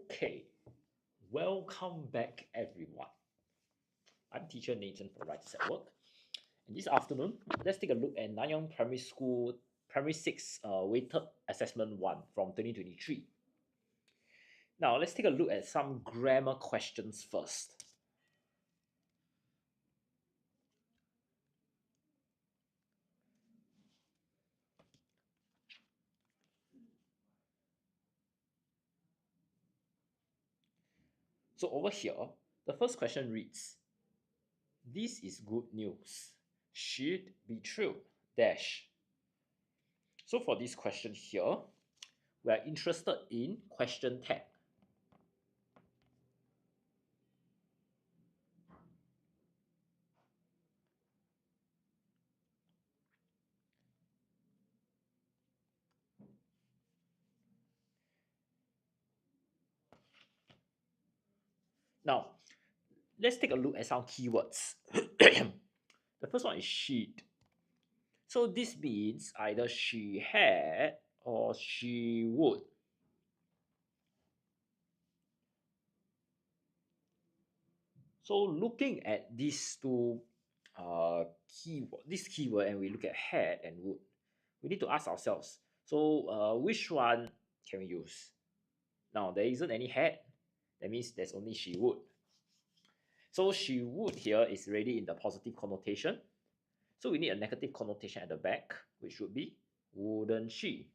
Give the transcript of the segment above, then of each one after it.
Okay, welcome back everyone. I'm teacher Nathan for Writers at Work. And this afternoon, let's take a look at Nanyang Primary School Primary 6 Weighted Assessment 1 from 2023. Now, let's take a look at some grammar questions first. So over here, the first question reads, this is good news. Should be true. Dash. So for this question here, we are interested in question tag. Now, let's take a look at some keywords. The first one is she'd. So this means either she had or she would. So looking at these two this keyword, and we look at had and would, we need to ask ourselves, so which one can we use? Now there isn't any had, that means there's only she would. So she would here is already in the positive connotation. So we need a negative connotation at the back, which would be wouldn't she?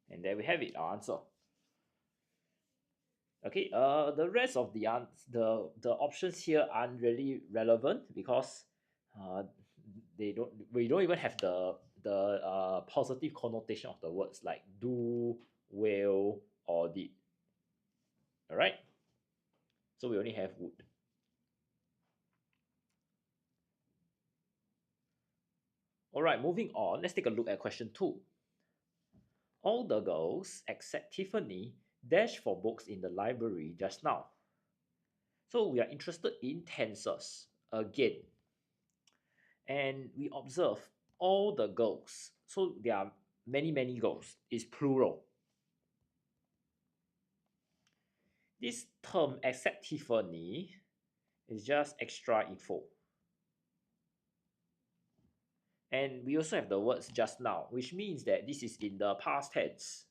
And there we have it, our answer. Okay, the rest of the options here aren't really relevant because we don't even have the positive connotation of the words like do, will, or did. All right, so we only have would. All right, moving on, let's take a look at question 2. All the girls except Tiffany dashed for books in the library just now. So we are interested in tenses again. And we observe all the girls. So there are many girls. It's plural. This term except Tiffany is just extra info. And we also have the words just now, which means that this is in the past tense.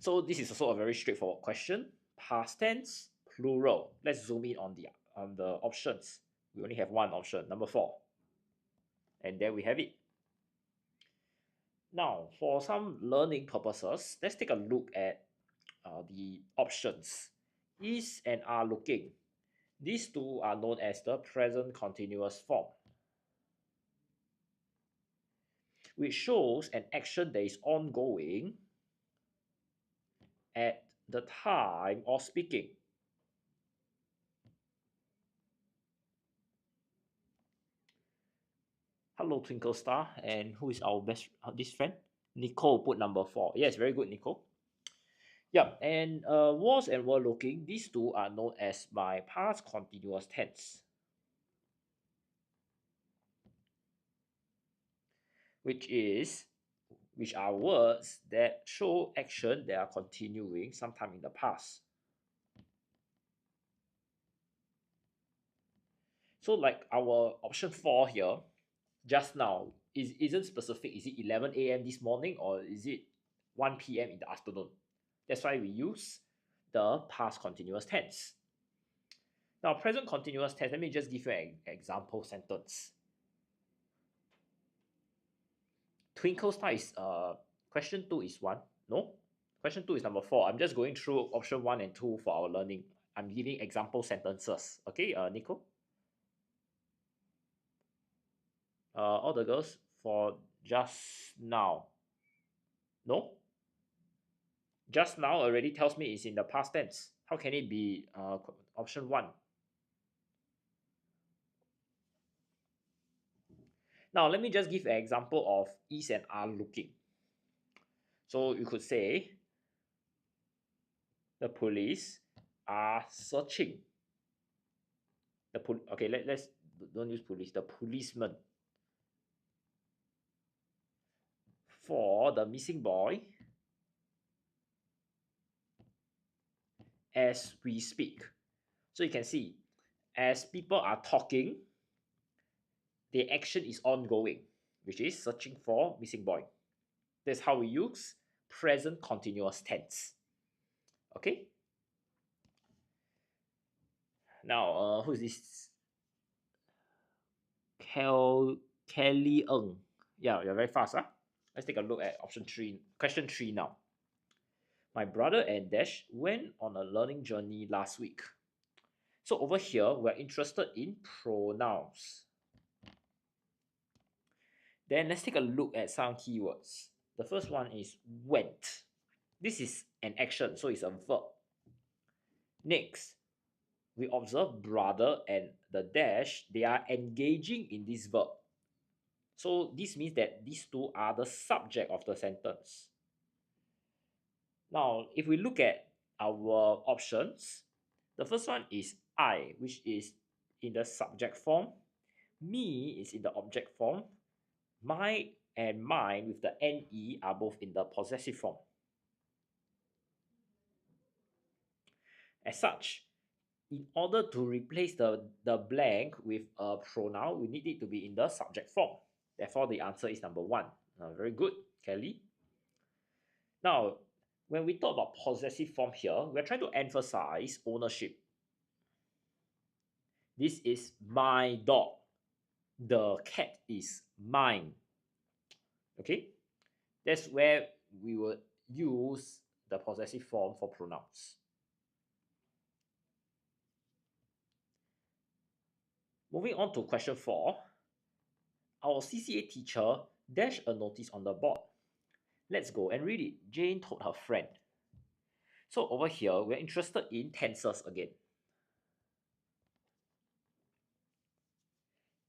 So this is also a very straightforward question. Past tense, plural. Let's zoom in on the options. We only have one option, number 4. And there we have it. Now, for some learning purposes, let's take a look at the options. Is and are looking. These two are known as the present continuous form, which shows an action that is ongoing at the time of speaking. Hello, Twinkle Star. And who is our this friend? Nicole put number 4. Yes, very good, Nicole. Yeah, and was and were looking, these two are known as my past continuous tense, which are words that show action that are continuing sometime in the past. So like our option 4 here, just now, isn't specific. Is it 11 a.m. this morning or is it 1 p.m. in the afternoon? That's why we use the past continuous tense. Now, present continuous tense, let me just give you an example sentence. Twinkle Star is question 2 is 1. No? Question 2 is number 4. I'm just going through option 1 and 2 for our learning. I'm giving example sentences. Okay, Nico? All the girls for just now. No? Just now already tells me it's in the past tense. How can it be option 1? Now, let me just give an example of is and are looking. So you could say, the police are searching. Okay, let's don't use police. The policeman for the missing boy as we speak. So you can see, as people are talking, the action is ongoing, which is searching for missing boy. That's how we use present continuous tense. Okay. Now, who's this? Kelly Ng. Yeah, you're very fast, huh? Let's take a look at option 3, question 3 now. My brother and Dash went on a learning journey last week. So over here, we're interested in pronouns. Then let's take a look at some keywords. The first one is went. This is an action, so it's a verb. Next, we observe brother and the dash, they are engaging in this verb. So this means that these two are the subject of the sentence. Now, if we look at our options, the first one is I, which is in the subject form. Me is in the object form. My and mine with the NE are both in the possessive form. As such, in order to replace the blank with a pronoun, we need it to be in the subject form. Therefore, the answer is number 1. Very good, Kelly. Now, when we talk about possessive form here, we're trying to emphasize ownership. This is my dog. The cat is mine. Okay? That's where we would use the possessive form for pronouns. Moving on to question 4. Our CCA teacher dashed a notice on the board. Let's go and read it. Jane told her friend. So over here, we're interested in tenses again.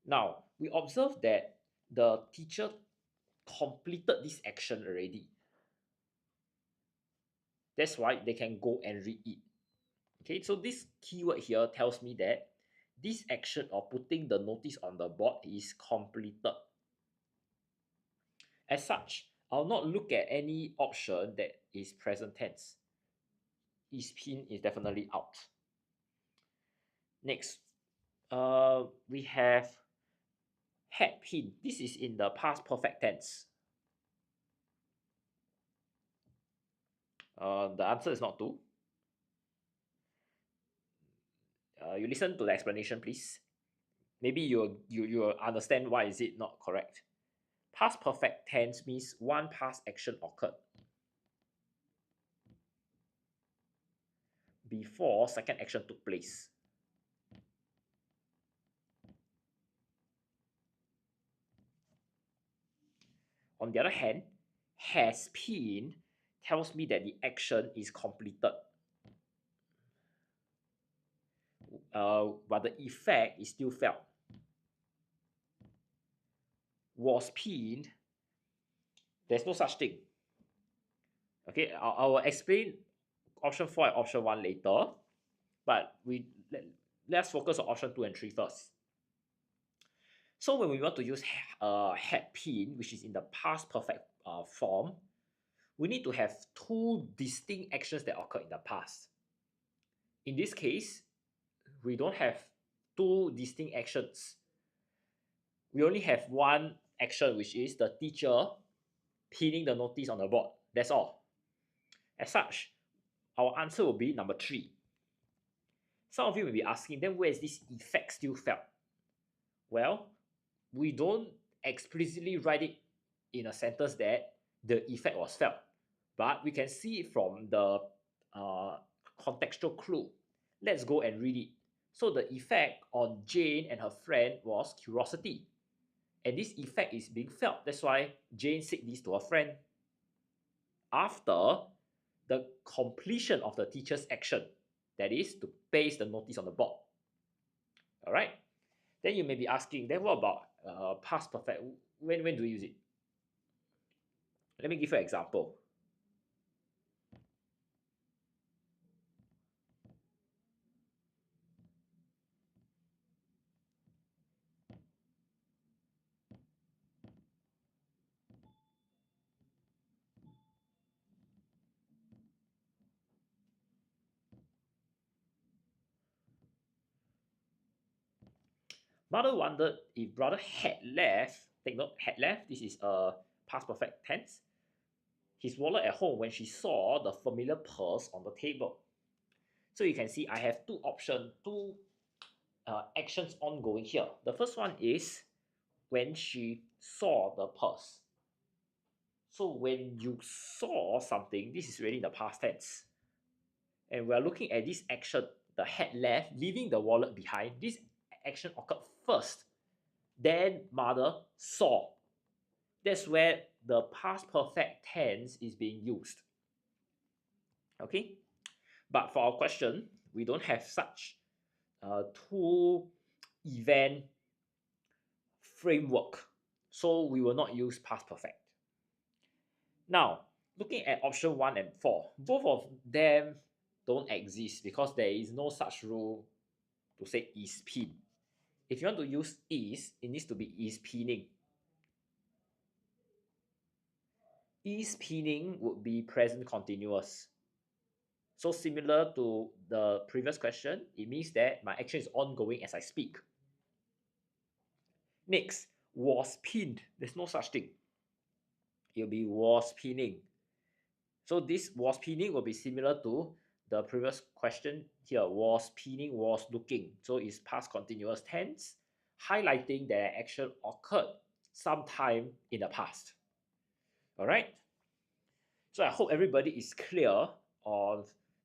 Now, we observe that the teacher completed this action already. That's why they can go and read it. Okay, so this keyword here tells me that this action of putting the notice on the board is completed. As such, I'll not look at any option that is present tense. Is pin is definitely out. Next, we have had pin. This is in the past perfect tense. The answer is not 2. You listen to the explanation, please. Maybe you understand why is it not correct. Past perfect tense means one past action occurred before second action took place. On the other hand, has been tells me that the action is completed. But the effect is still felt. Was pinned, there's no such thing. Okay, I will explain option 4 and option 1 later, but let's focus on option 2 and 3 first. So when we want to use had been, which is in the past perfect form, we need to have 2 distinct actions that occur in the past. In this case, we don't have 2 distinct actions. We only have one action, which is the teacher pinning the notice on the board. That's all. As such, our answer will be number 3. Some of you may be asking, then where is this effect still felt? Well, we don't explicitly write it in a sentence that the effect was felt, but we can see it from the contextual clue. Let's go and read it. So the effect on Jane and her friend was curiosity. And this effect is being felt. That's why Jane said this to her friend. After the completion of the teacher's action, that is to paste the notice on the board. All right. Then you may be asking, then what about past perfect? When do we use it? Let me give you an example. Mother wondered if brother had left, take note, had left, this is a past perfect tense, his wallet at home when she saw the familiar purse on the table. So you can see I have two options, two actions ongoing here. The first one is when she saw the purse. So when you saw something, this is really the past tense. And we are looking at this action, the had left, leaving the wallet behind. This action occurred first. Then mother saw. That's where the past perfect tense is being used. Okay? But for our question, we don't have such two event framework. So we will not use past perfect. Now, looking at option 1 and 4, both of them don't exist because there is no such rule to say is pin. If you want to use is, it needs to be is pinning. Is pinning would be present continuous. So similar to the previous question, it means that my action is ongoing as I speak. Next, was pinned. There's no such thing. It'll be was pinning. So this was pinning will be similar to the previous question here. Was pinning, was looking. So it's past continuous tense, highlighting that action occurred sometime in the past. All right. So I hope everybody is clear on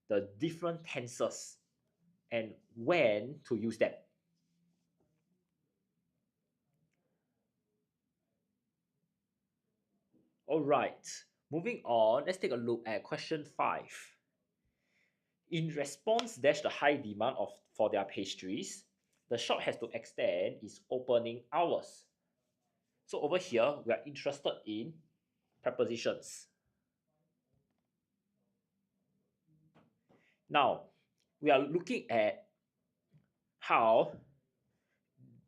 the different tenses and when to use them. All right. Moving on, let's take a look at question 5. In response dash the high demand for their pastries, the shop has to extend its opening hours. So over here, we are interested in prepositions. Now, we are looking at how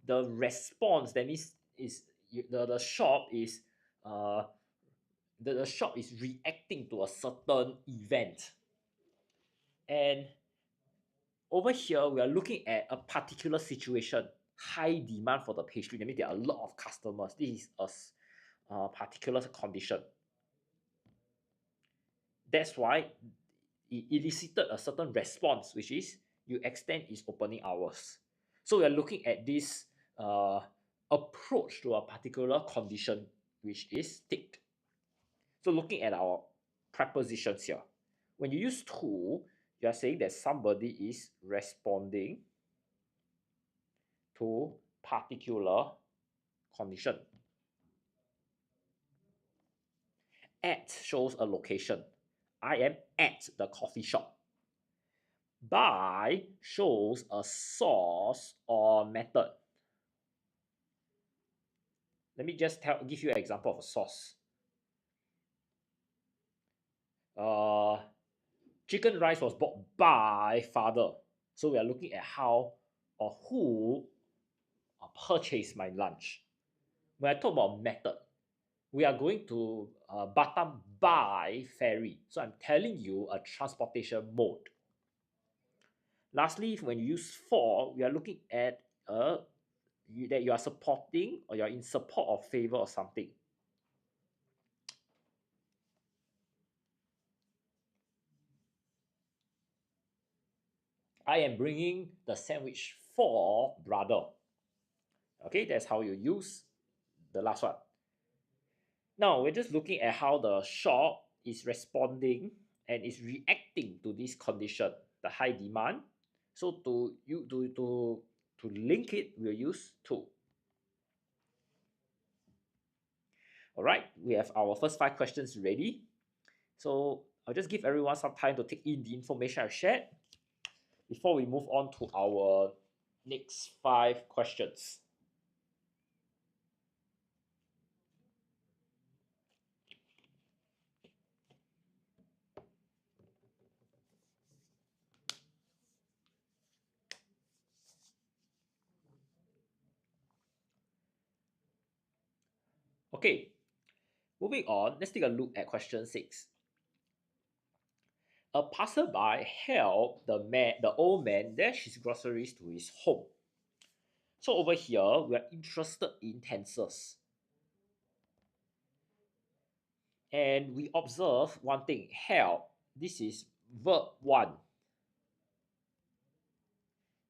the response, that means is the shop is the shop is reacting to a certain event. And over here, we are looking at a particular situation, high demand for the pastry. That means there are a lot of customers. This is a particular condition. That's why it elicited a certain response, which is you extend its opening hours. So we are looking at this approach to a particular condition, which is ticked. So looking at our prepositions here, when you use to, you are saying that somebody is responding to particular condition. At shows a location. I am at the coffee shop. By shows a source or method. Let me just give you an example of a source. Chicken rice was bought by father. So we are looking at how or who purchased my lunch. When I talk about method, we are going to Batam by ferry. So I'm telling you a transportation mode. Lastly, when you use for, we are looking at that you are supporting or you are in support or favor of something. I am bringing the sandwich for brother. Okay, that's how you use the last one. Now we're just looking at how the shop is responding and is reacting to this condition, the high demand. So to link it, we'll use to. All right, we have our first 5 questions ready. So I'll just give everyone some time to take in the information I've shared before we move on to our next 5 questions. Okay, moving on, let's take a look at question 6. A passerby helped the old man dash his groceries to his home. So over here, we are interested in tenses. And we observe one thing, help. This is verb 1.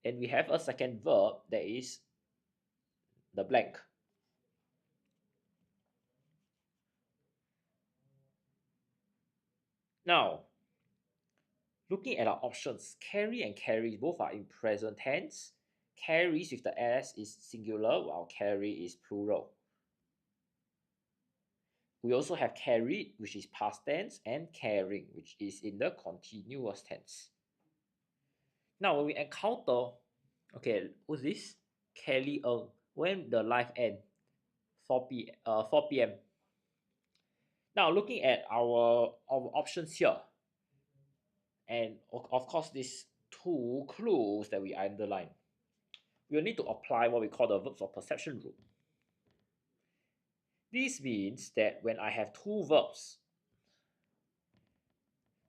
And we have a second verb that is the blank. Now, looking at our options, carry and carry both are in present tense. Carries with the S is singular while carry is plural. We also have carried, which is past tense, and caring, which is in the continuous tense. Now, when we encounter, okay, what's this? Kelly Ng. When the live end? 4 p.m. Now, looking at our options here, and of course, these two clues that we underline, we'll need to apply what we call the verbs of perception rule. This means that when I have two verbs,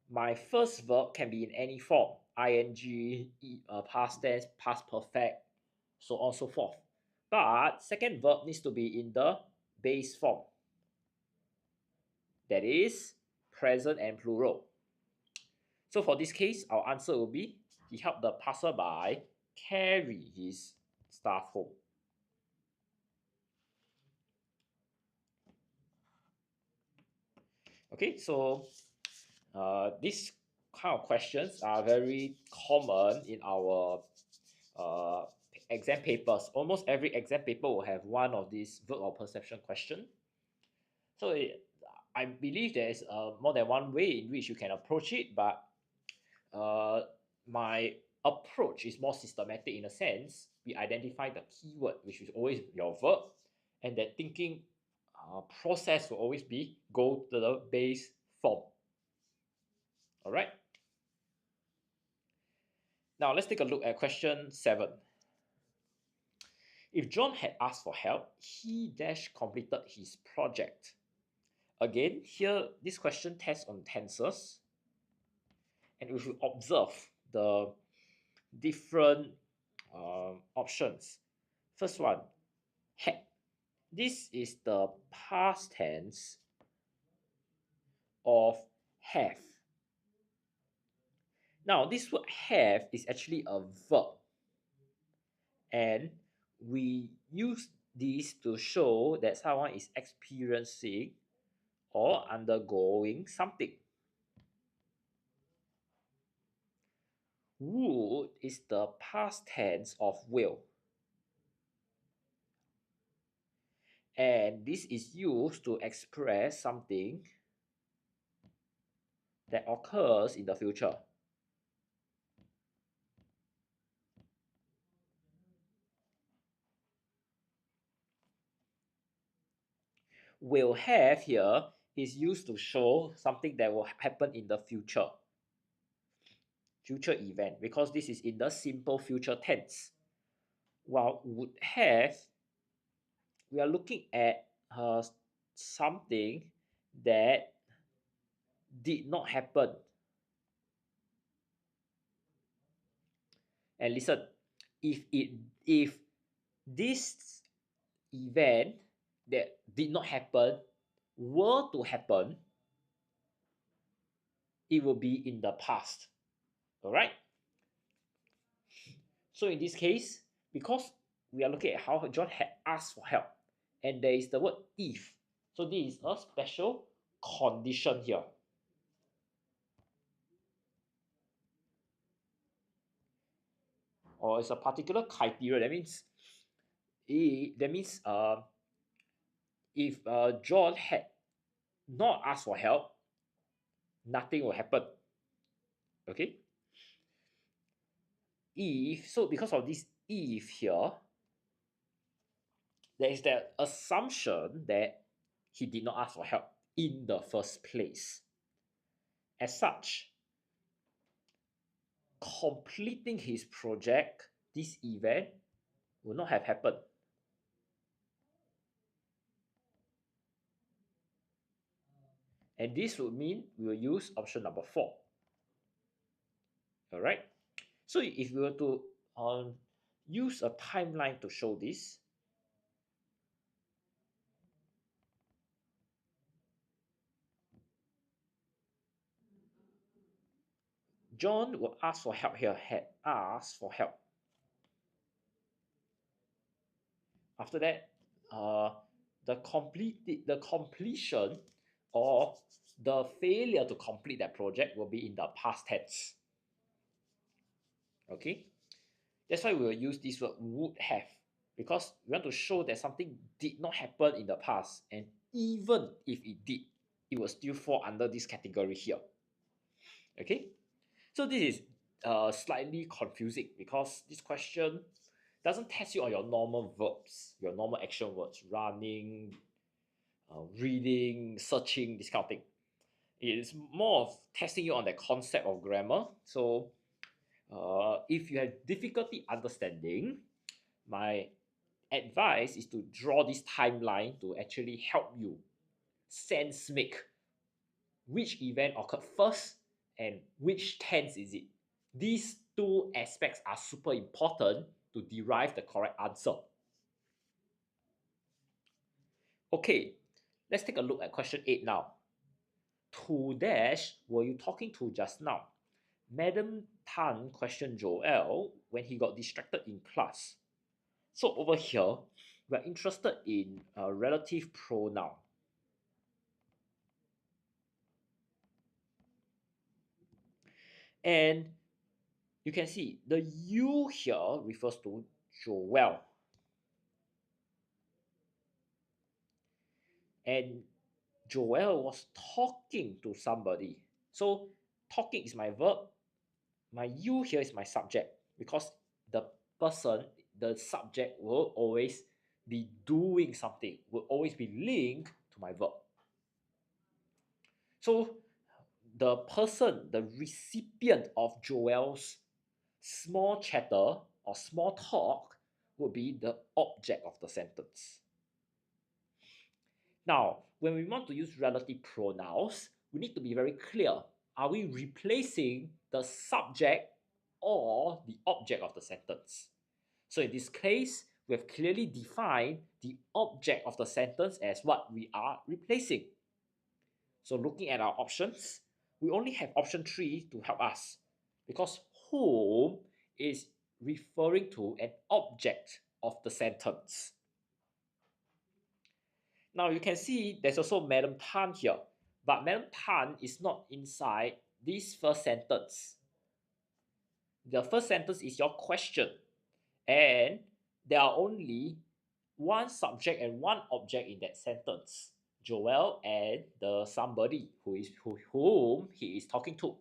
my first verb can be in any form, ing, past tense, past perfect, so on and so forth. But second verb needs to be in the base form, that is present and plural. So for this case, our answer will be he helped the passerby carry his stuff home. Okay, so these kind of questions are very common in our exam papers. Almost every exam paper will have one of these verb or perception question. So I believe there is more than one way in which you can approach it, but my approach is more systematic in a sense. We identify the keyword, which is always your verb, and that thinking process will always be go to the base form. All right. Now let's take a look at question 7. If John had asked for help, he dash completed his project. Again, here this question tests on tenses, and if you observe the different options. First one, had. This is the past tense of have. Now, this word have is actually a verb, and we use this to show that someone is experiencing or undergoing something. Would is the past tense of will, and this is used to express something that occurs in the future. Will have here is used to show something that will happen in the future event, because this is in the simple future tense. While would have, we are looking at something that did not happen. And listen, if this event that did not happen were to happen, it will be in the past. All right. So in this case, because we are looking at how John had asked for help, and there is the word if. So this is a special condition here. Or it's a particular criteria. That means if John had not asked for help, nothing will happen. Okay. If so, because of this if here, there is the assumption that he did not ask for help in the first place. As such, completing his project, this event would not have happened. And this would mean we will use option number 4. All right. So if we were to use a timeline to show this. John will ask for help here, had asked for help. After that, the completion or the failure to complete that project will be in the past tense. Okay, that's why we will use this word would have, because we want to show that something did not happen in the past, and even if it did, it will still fall under this category here. Okay, so this is slightly confusing because this question doesn't test you on your normal verbs, your normal action words, running, reading, searching, this kind of thing. It is more of testing you on the concept of grammar. So if you have difficulty understanding, my advice is to draw this timeline to actually help you sense make which event occurred first and which tense is it. These two aspects are super important to derive the correct answer. Okay, let's take a look at question 8 now. To dash were you talking to just now? Madam Tan questioned Joel when he got distracted in class. So over here, we're interested in a relative pronoun. And you can see the you here refers to Joel. And Joel was talking to somebody. So talking is my verb. My you here is my subject because the person, the subject will always be doing something, will always be linked to my verb. So the person, the recipient of Joel's small chatter or small talk would be the object of the sentence. Now, when we want to use relative pronouns, we need to be very clear. Are we replacing the subject or the object of the sentence? So in this case, we have clearly defined the object of the sentence as what we are replacing. So looking at our options, we only have option 3 to help us because whom is referring to an object of the sentence. Now you can see there's also Madam Tan here, but Madam Tan is not inside this first sentence. The first sentence is your question, and there are only one subject and one object in that sentence. Joel and the somebody whom he is talking to.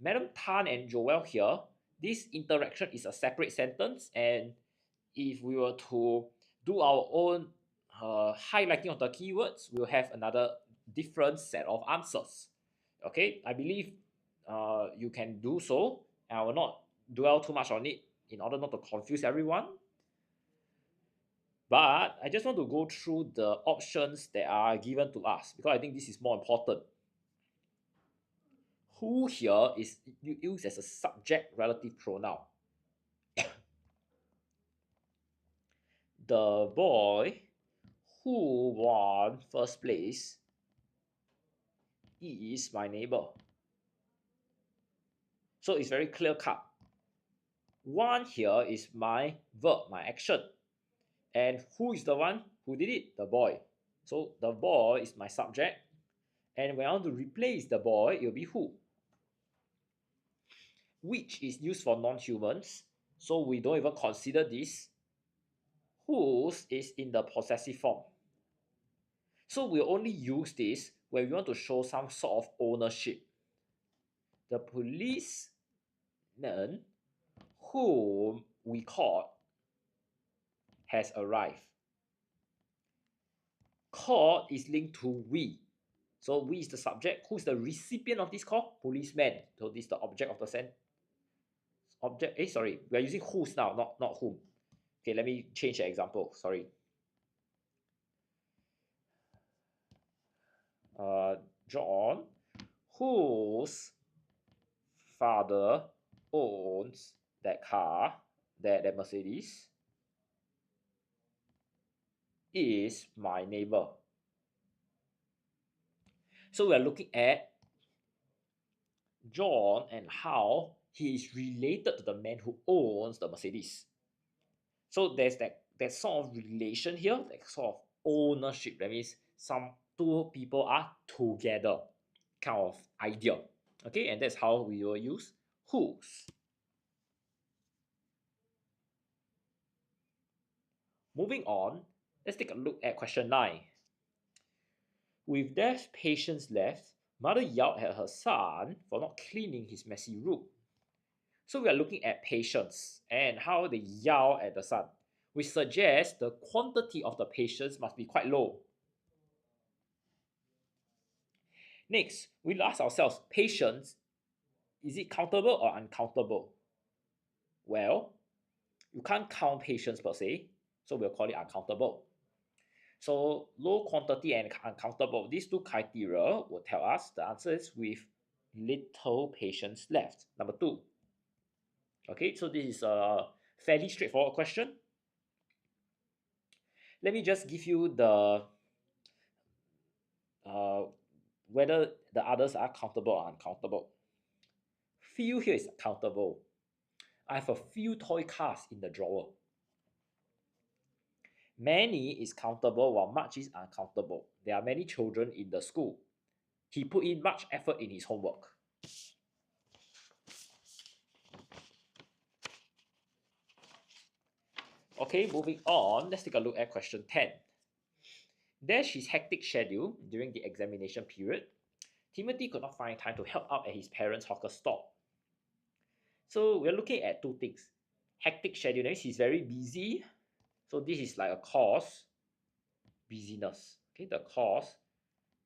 Madam Tan and Joel here, this interaction is a separate sentence, and if we were to do our own highlighting of the keywords, we'll have another different set of answers. Okay, I believe you can do so. I will not dwell too much on it in order not to confuse everyone. But I just want to go through the options that are given to us because I think this is more important. Who here is used as a subject relative pronoun. The boy who won first place is my neighbor. So it's very clear cut. One here is my verb, my action. And who is the one who did it? The boy. So the boy is my subject. And when I want to replace the boy, it will be who. Which is used for non-humans. So we don't even consider this. Whose is in the possessive form. So we only use this when we want to show some sort of ownership. The policeman whom we caught has arrived. Caught is linked to we. So we is the subject. Who's the recipient of this call? Policeman. So this is the object of the object. Sorry, we are using whose now, not whom. Okay, let me change the example. Sorry. John, whose father owns that car, that Mercedes is my neighbor. So we are looking at John and how he is related to the man who owns the Mercedes. So there's that sort of relation here, that sort of ownership. That means some two people are together, kind of idea. Okay, and that's how we will use whose. Moving on, let's take a look at question 9. With deaf patients left, mother yelled at her son for not cleaning his messy room. So we are looking at patients and how they yell at the son, which suggests the quantity of the patients must be quite low. Next, we'll ask ourselves, patients, is it countable or uncountable? Well, you can't count patients per se, so we'll call it uncountable. So low quantity and uncountable, these two criteria will tell us the answer is with little patients left. Number 2. Okay, so this is a fairly straightforward question. Let me just give you the whether the others are countable or uncountable. Few here is countable. I have a few toy cars in the drawer. Many is countable while much is uncountable. There are many children in the school. He put in much effort in his homework. Okay, moving on, let's take a look at question 10. Dash his hectic schedule during the examination period, Timothy could not find time to help out at his parents' hawker stall. So we're looking at two things. Hectic schedule, that means he's very busy. So this is like a cause, busyness. Okay, the cause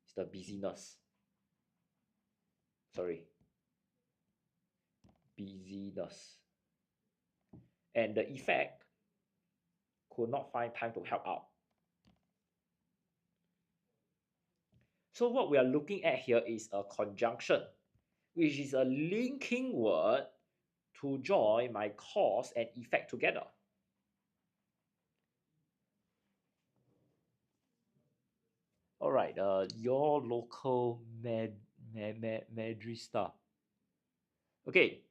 is the busyness. Busyness. And the effect, could not find time to help out. So what we are looking at here is a conjunction, which is a linking word to join my cause and effect together. All right, your local Madrista. Okay,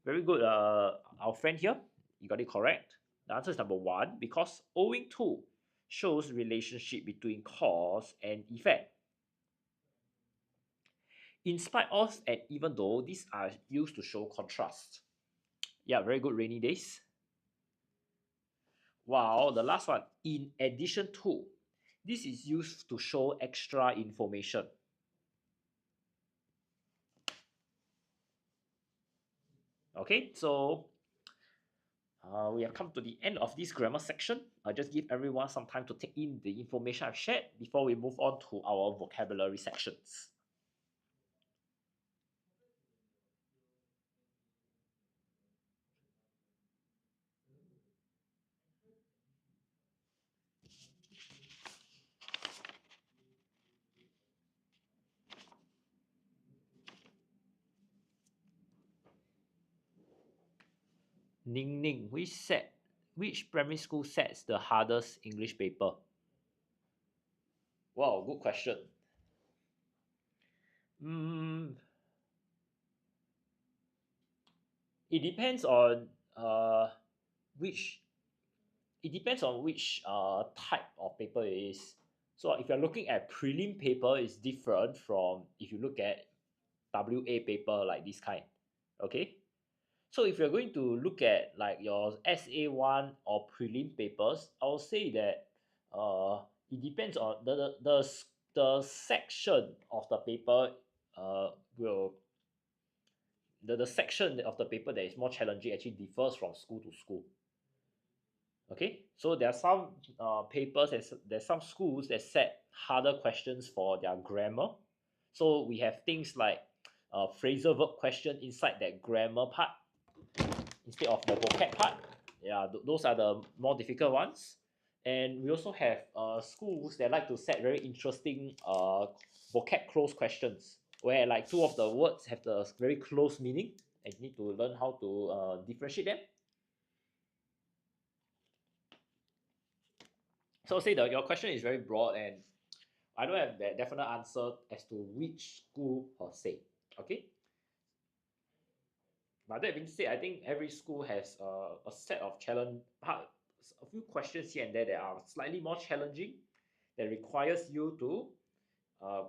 very good. Our friend here, you got it correct. The answer is number 1, because owing to shows relationship between cause and effect. In spite of and even though, these are used to show contrast. Yeah, very good, rainy days. Wow, the last one, in addition to. This is used to show extra information. Okay, so we have come to the end of this grammar section. I'll just give everyone some time to take in the information I've shared before we move on to our vocabulary sections. Ning Ning, which primary school sets the hardest English paper? Wow, good question. Mm, it depends on which it depends on which type of paper it is. So if you're looking at prelim paper, it's different from if you look at WA paper like this kind. Okay. So if you're going to look at like your SA1 or prelim papers, I'll say that it depends on the section of the paper will the section of the paper that is more challenging actually differs from school to school. Okay, so there are some papers, there's some schools that set harder questions for their grammar. So we have things like phrasal verb question inside that grammar part instead of the vocab part. Yeah, those are the more difficult ones. And we also have schools that like to set very interesting vocab close questions where like two of the words have the very close meaning and you need to learn how to differentiate them. So say that your question is very broad and I don't have that definite answer as to which school per se. Okay. But that being said, I think every school has a set of challenge, a few questions here and there that are slightly more challenging, that requires you to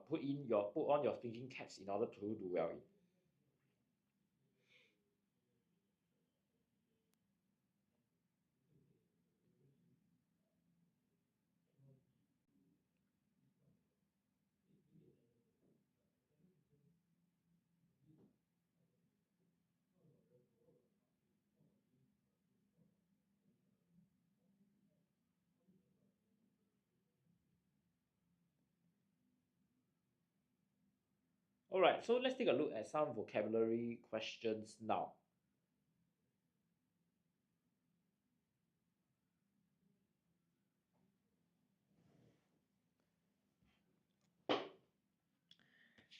put on your thinking caps in order to do well in. All right, so let's take a look at some vocabulary questions now.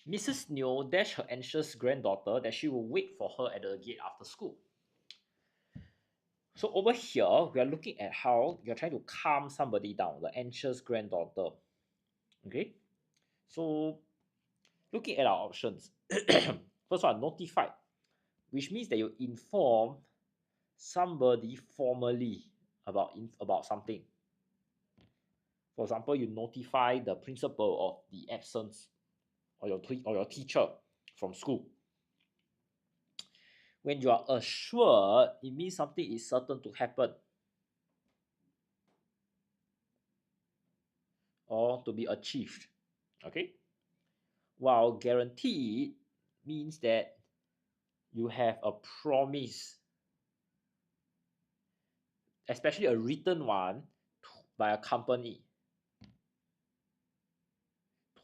Mrs. Neo dashed her anxious granddaughter that she will wait for her at the gate after school. So over here, we are looking at how you're trying to calm somebody down, the anxious granddaughter. Okay, so looking at our options, first one, notified, which means that you inform somebody formally about something. For example, you notify the principal of the absence or your teacher from school. When you are assured, it means something is certain to happen or to be achieved. Okay? While guaranteed means that you have a promise, especially a written one by a company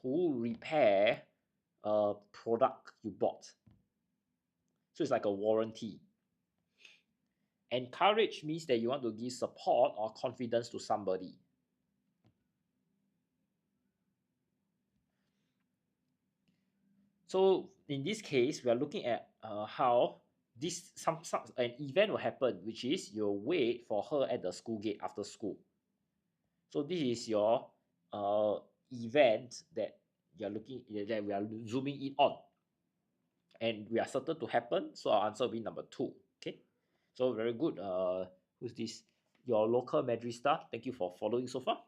to repair a product you bought. So it's like a warranty. Encourage means that you want to give support or confidence to somebody. So in this case, we are looking at how this some an event will happen, which is you'll wait for her at the school gate after school. So this is your event that you're looking that we are zooming in on, and we are certain to happen. So our answer will be number 2. Okay, so very good. Who's this? Your local Madrista. Thank you for following so far.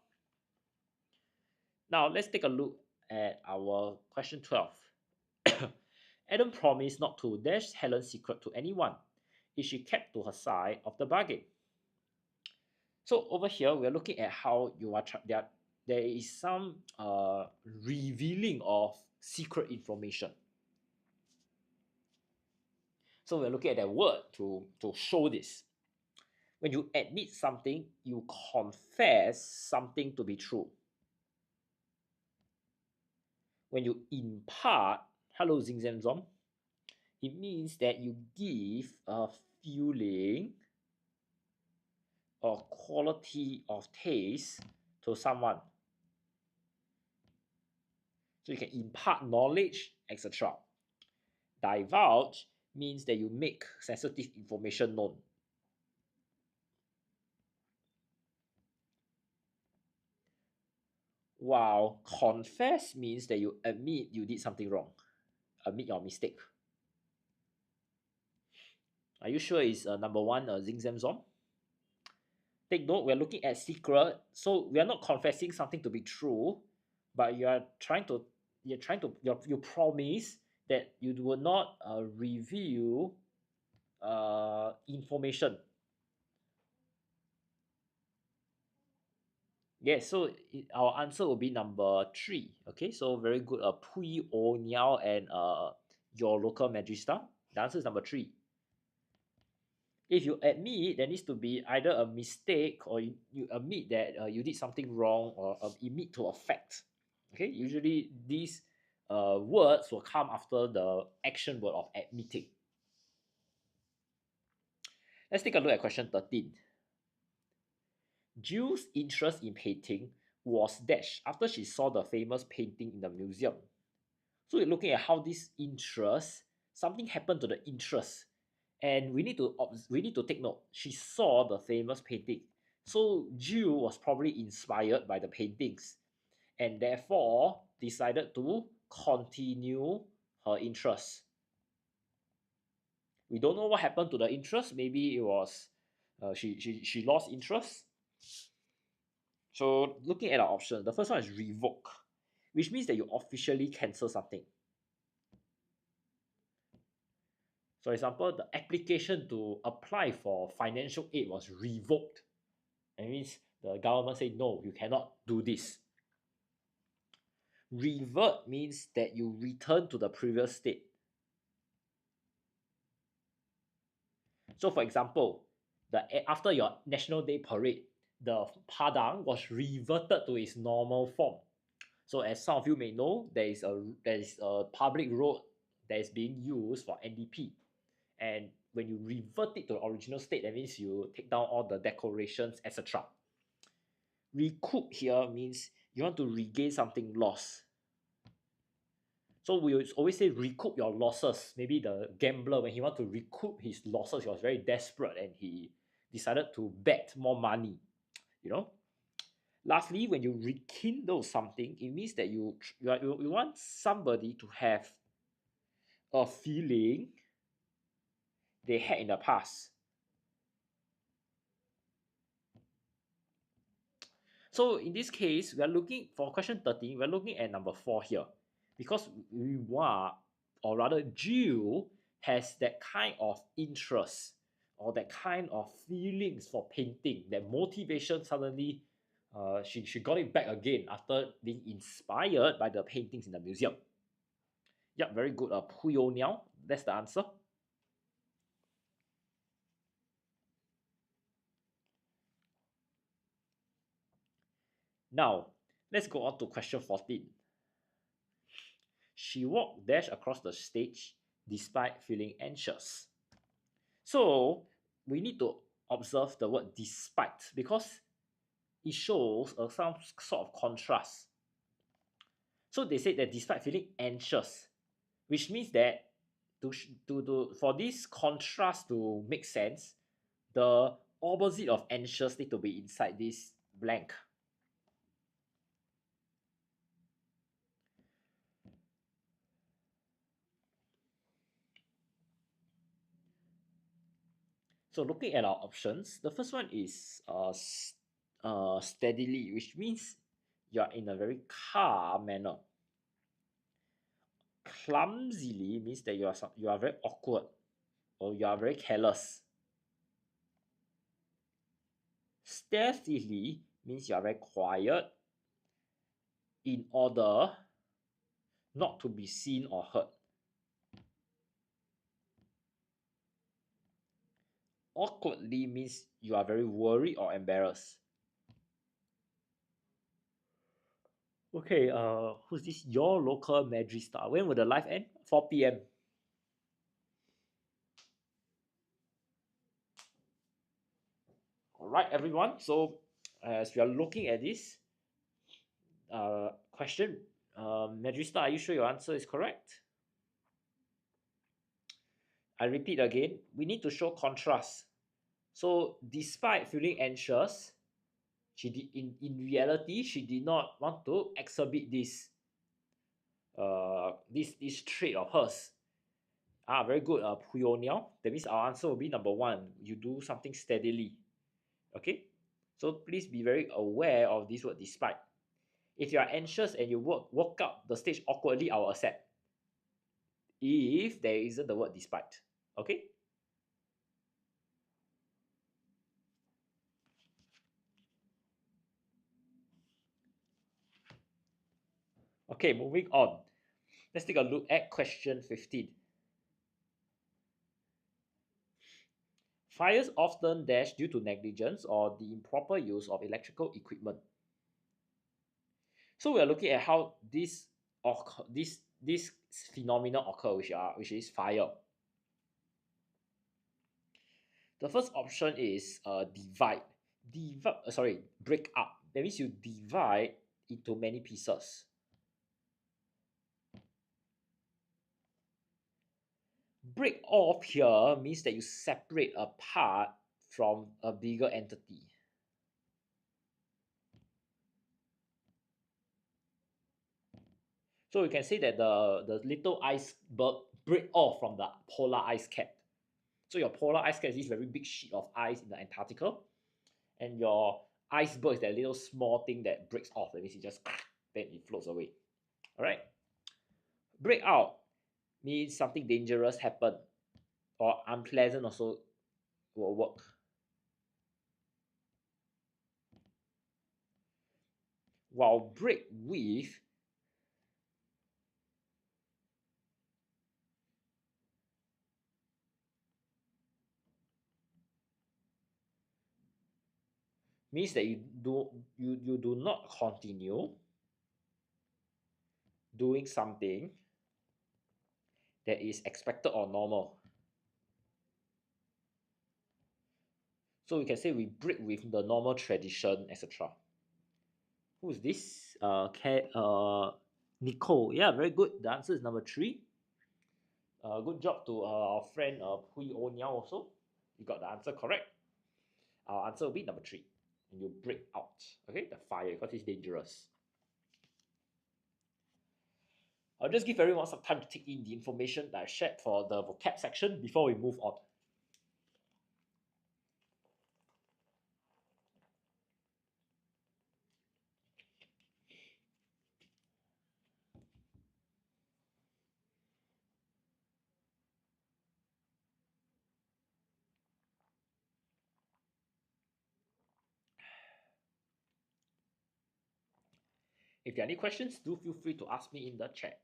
Now let's take a look at our question 12. Adam promised not to dash Helen's secret to anyone if she kept to her side of the bargain. So over here, we're looking at how you are there is some revealing of secret information. So we're looking at that word to show this. When you admit something, you confess something to be true. When you impart, hello Zing Zam Zom, it means that you give a feeling or quality of taste to someone. So you can impart knowledge, etc. Divulge means that you make sensitive information known. While confess means that you admit you did something wrong, admit your mistake. Are you sure it's number 1, Zing Zam Zom? Take note, we're looking at secret, so we are not confessing something to be true, but you promise that you will not reveal information. Yes, so our answer will be number 3. Okay, so very good. Pui O Niao and your local Magista. The answer is number 3. If you admit, there needs to be either a mistake or you admit that you did something wrong or admit to a fact. Okay, usually these words will come after the action word of admitting. Let's take a look at question 13. Jill's interest in painting was dashed after she saw the famous painting in the museum. So we're looking at how this interest, something happened to the interest, and we need to take note. She saw the famous painting. So Jill was probably inspired by the paintings and therefore decided to continue her interest. We don't know what happened to the interest. Maybe it was she lost interest. So looking at our option, the first one is revoke, which means that you officially cancel something. For example, the application to apply for financial aid was revoked. That means the government said, no, you cannot do this. Revert means that you return to the previous state. So for example, after your National Day parade, the Padang was reverted to its normal form. So as some of you may know, there is a public road that is being used for NDP. And when you revert it to the original state, that means you take down all the decorations, etc. Recoup here means you want to regain something lost. So we always say recoup your losses. Maybe the gambler, when he want to recoup his losses, he was very desperate and he decided to bet more money. You know. Lastly, when you rekindle something, it means that you want somebody to have a feeling they had in the past. So in this case, we are looking for question 13, we're looking at number 4 here. Because we want, or rather Jill has that kind of interest or that kind of feelings for painting, that motivation suddenly she got it back again after being inspired by the paintings in the museum. Yep, very good. Puyo Niao, that's the answer. Now, let's go on to question 14. She walked dash across the stage despite feeling anxious. So, we need to observe the word despite because it shows some sort of contrast. So they said that despite feeling anxious, which means that for this contrast to make sense, the opposite of anxious need to be inside this blank. So looking at our options, the first one is steadily, which means you are in a very calm manner. Clumsily means that you are very awkward or you are very careless. Stealthily means you are very quiet in order not to be seen or heard. Awkwardly means you are very worried or embarrassed. Okay, who's this? Your local Madrid star. When will the live end? 4 p.m. All right, everyone. So, as we are looking at this question, Madrid star, are you sure your answer is correct? I repeat again, we need to show contrast. So, despite feeling anxious, in reality she did not want to exhibit this trait of hers. Very good. Puyo Niao. That means our answer will be number 1. You do something steadily. Okay, so please be very aware of this word despite. If you are anxious and you walk up the stage awkwardly, I will accept. If there isn't the word despite. Okay. Okay, moving on. Let's take a look at question 15. Fires often dash due to negligence or the improper use of electrical equipment. So we are looking at how this phenomenon occur, which is fire. The first option is divide. Break up. That means you divide into many pieces. Break off here means that you separate a part from a bigger entity. So you can say that the little iceberg break off from the polar ice cap. So your polar ice cap is this very big sheet of ice in the Antarctica, and your iceberg is that little small thing that breaks off. That means it just then it floats away. All right. Break out means something dangerous happened or unpleasant also will work. While break with means that you do not continue doing something that is expected or normal. So we can say we break with the normal tradition, etc. Who is this? Nicole. Yeah, very good. The answer is number three. Good job to our friend Hui O Niao also. You got the answer correct. Our answer will be number three. And you break out. Okay, the fire because it's dangerous. I'll just give everyone some time to take in the information that I shared for the vocab section before we move on. If there are any questions, do feel free to ask me in the chat.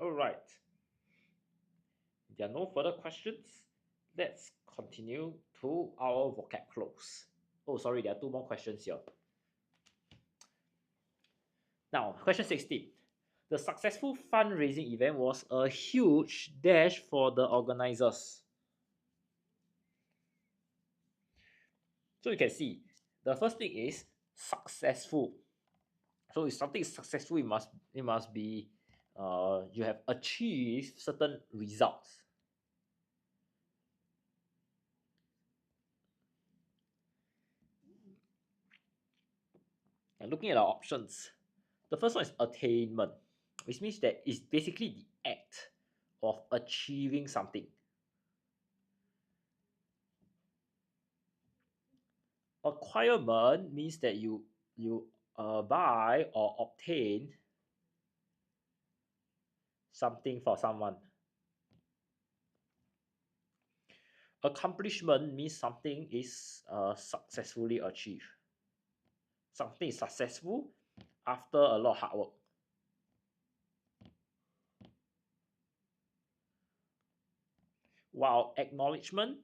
All right. If there are no further questions, let's continue to our vocab close. Oh, sorry, there are two more questions here. Now, question 16. The successful fundraising event was a huge dash for the organizers. So you can see, the first thing is successful. So if something is successful, it must be you have achieved certain results. And looking at our options, the first one is attainment, which means that it's basically the act of achieving something. Acquirement means that you buy or obtain something for someone. Accomplishment means something is successfully achieved. Something is successful after a lot of hard work. While acknowledgement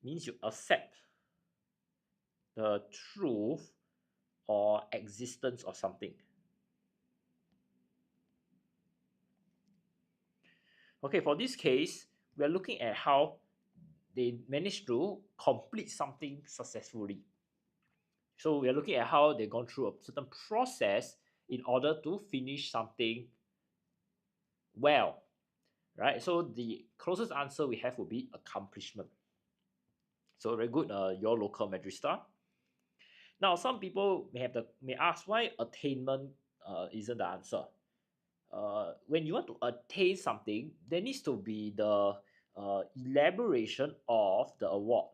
means you accept the truth or existence of something. Okay, for this case, we are looking at how they managed to complete something successfully. So we are looking at how they've gone through a certain process in order to finish something well, right? So the closest answer we have would be accomplishment. So very good, your local Madrista. Now, some people may ask why attainment isn't the answer. When you want to attain something, there needs to be elaboration of the award.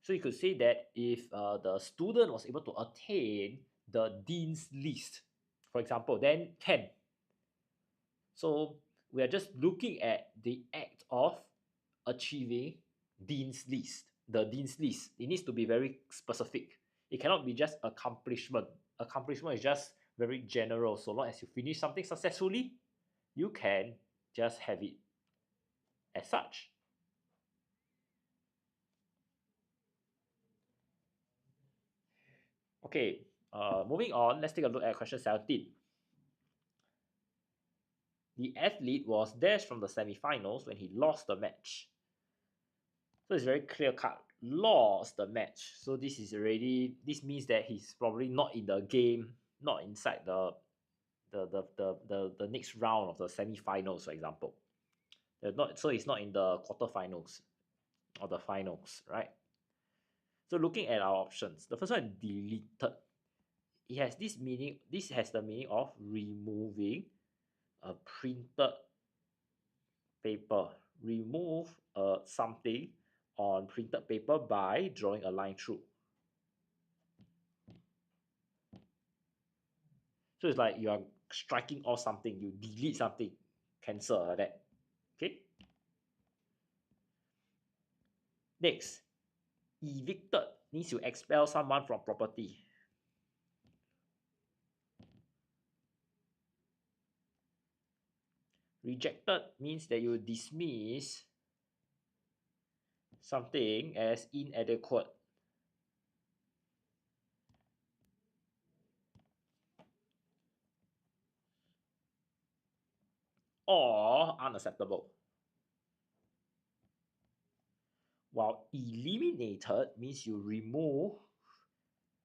So you could say that if the student was able to attain the dean's list, for example, then can. So we are just looking at the act of achieving dean's list. The dean's list, it needs to be very specific. It cannot be just accomplishment. Accomplishment is just very general. So long as you finish something successfully, you can just have it as such. Okay, moving on, let's take a look at question 17. The athlete was dashed from the semi-finals when he lost the match. So it's very clear cut. Lost the match. So this means that he's probably not in the game, not inside the next round of the semi-finals, for example. So he's not in the quarterfinals or the finals, right? So looking at our options, the first one, deleted. It has this meaning. This has the meaning of removing a printed paper. Remove something on printed paper by drawing a line through. So it's like you are striking off something, you delete something, cancel like that. Okay. Next, evicted means you expel someone from property. Rejected means that you dismiss something as inadequate. Or unacceptable. While eliminated means you remove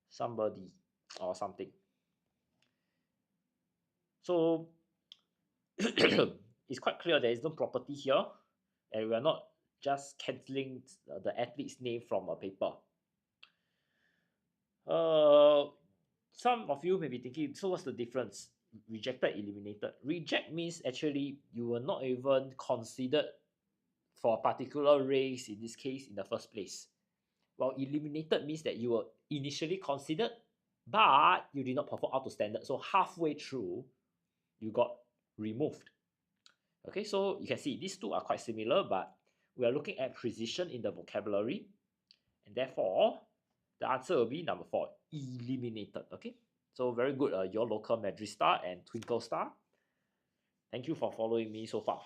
somebody or something. So it's quite clear there is no property here, and we are not just cancelling the athlete's name from a paper. Some of you may be thinking, so what's the difference? Rejected, eliminated. Reject means actually you were not even considered for a particular race, in this case, in the first place. While eliminated means that you were initially considered, but you did not perform up to standard. So halfway through, you got removed. Okay, so you can see these two are quite similar, but we are looking at precision in the vocabulary, and therefore the answer will be number 4, eliminated. Okay, so very good, your local Madrid Star and Twinkle Star. Thank you for following me so far.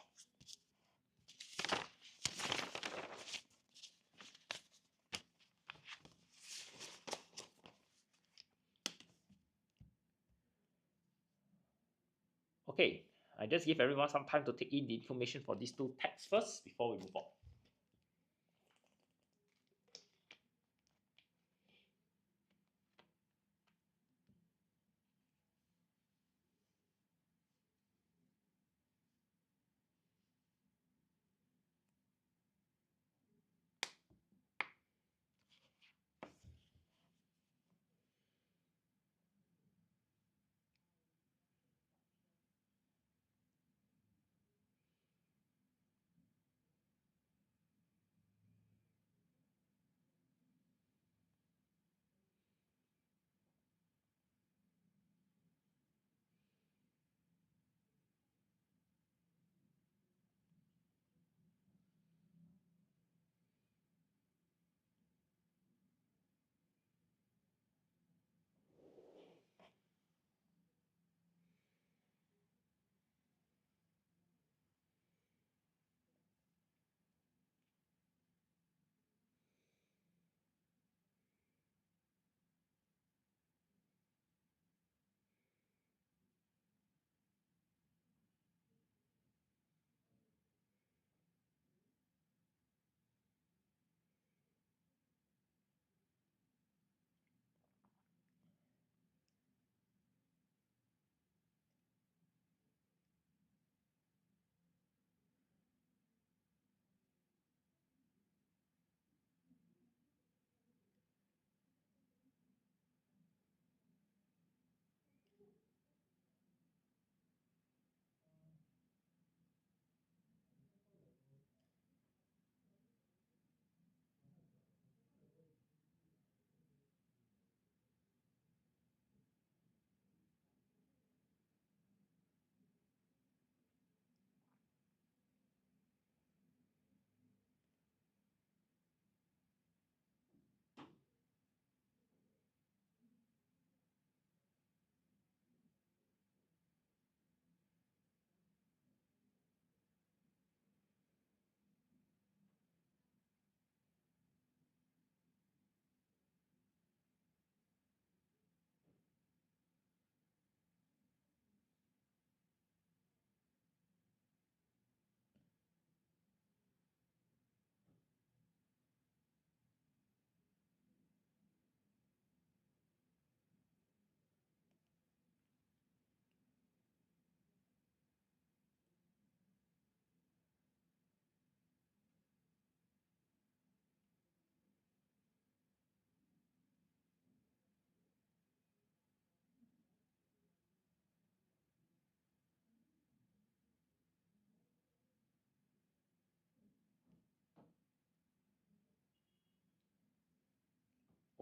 Okay, I just give everyone some time to take in the information for these two texts first before we move on.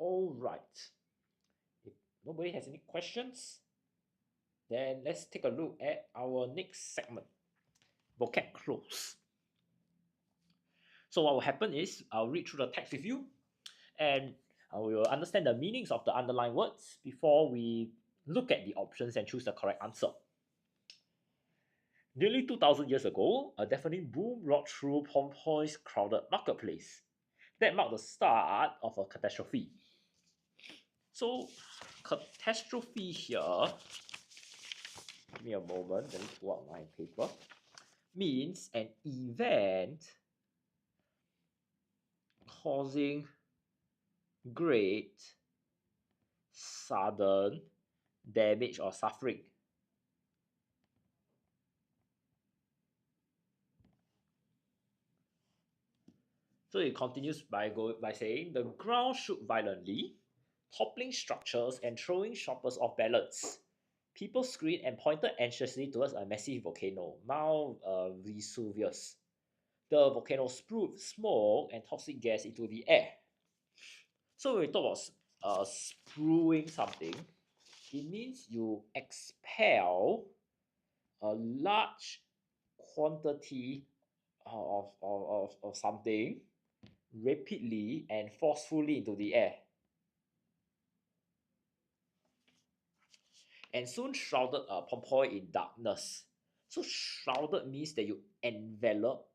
All right. If nobody has any questions, then let's take a look at our next segment, vocab close. So what will happen is I'll read through the text with you, and we will understand the meanings of the underlined words before we look at the options and choose the correct answer. Nearly 2,000 years ago, a deafening boom rocked through Pompeii crowded marketplace. That marked the start of a catastrophe. So, catastrophe here, give me a moment, let me pull out my paper, means an event causing great, sudden damage or suffering. So it continues by saying the ground shook violently, toppling structures and throwing shoppers off balance. People screamed and pointed anxiously towards a massive volcano, Mount Vesuvius. The volcano spewed smoke and toxic gas into the air. So when we talk about spewing something, it means you expel a large quantity of something rapidly and forcefully into the air, and soon shrouded Pompeii in darkness. So shrouded means that you envelop,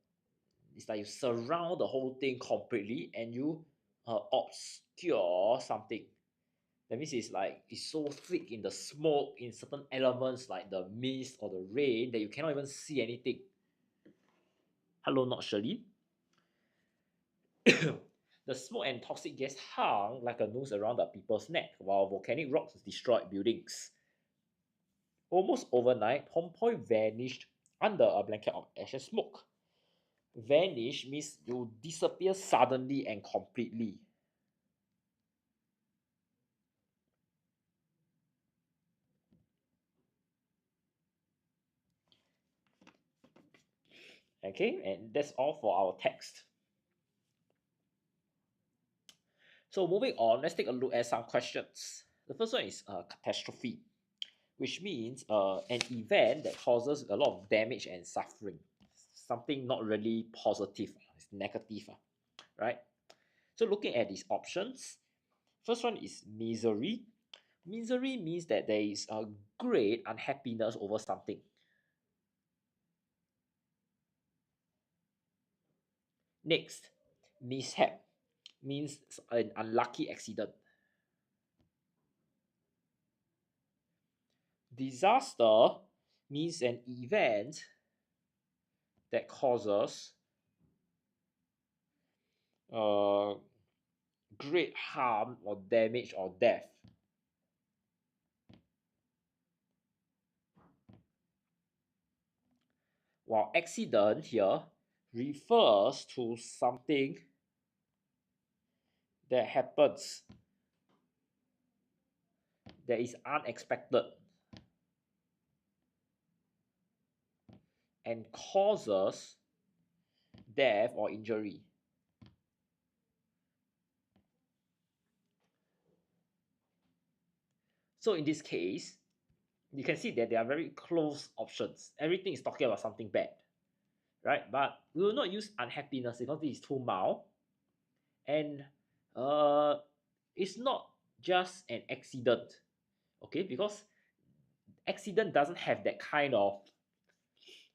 it's like you surround the whole thing completely and you obscure something. That means it's so thick in the smoke, in certain elements like the mist or the rain, that you cannot even see anything. Hello, not Shirley. The smoke and toxic gas hung like a noose around the people's neck, while volcanic rocks destroyed buildings. Almost overnight, Pompeii vanished under a blanket of ash and smoke. Vanish means you disappear suddenly and completely. Okay, and that's all for our text. So moving on, let's take a look at some questions. The first one is catastrophe, which means an event that causes a lot of damage and suffering. Something not really positive, it's negative, right? So looking at these options, first one is misery. Misery means that there is a great unhappiness over something. Next, mishap means an unlucky accident. Disaster means an event that causes great harm or damage or death. While accident here refers to something that happens that is unexpected and causes death or injury. So in this case, you can see that there are very close options. Everything is talking about something bad, right? But we will not use unhappiness because this is too mild. And it's not just an accident, okay? Because accident doesn't have that kind of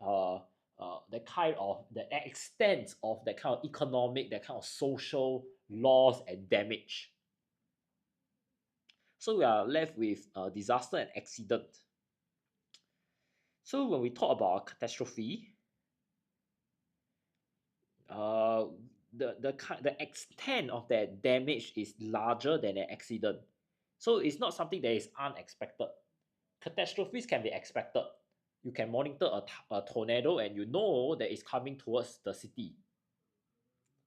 the extent of that kind of economic, that kind of social loss and damage. So we are left with disaster and accident. So when we talk about catastrophe, the extent of that damage is larger than an accident. So it's not something that is unexpected. Catastrophes can be expected. You can monitor a tornado and you know that it's coming towards the city.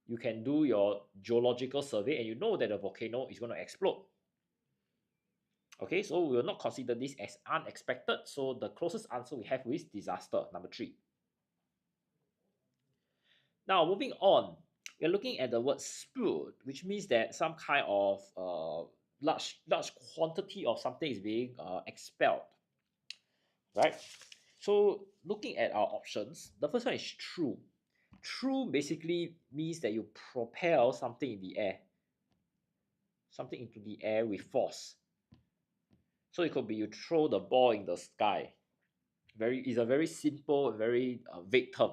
You can do your geological survey and you know that the volcano is going to explode. Okay, so we will not consider this as unexpected. So the closest answer we have is disaster, number 3. Now, moving on. we're looking at the word spewed, which means that some kind of large quantity of something is being expelled, right? So looking at our options, the first one is true. True basically means that you propel something in the air, something into the air with force. So it could be you throw the ball in the sky. Is a very simple, very vague term.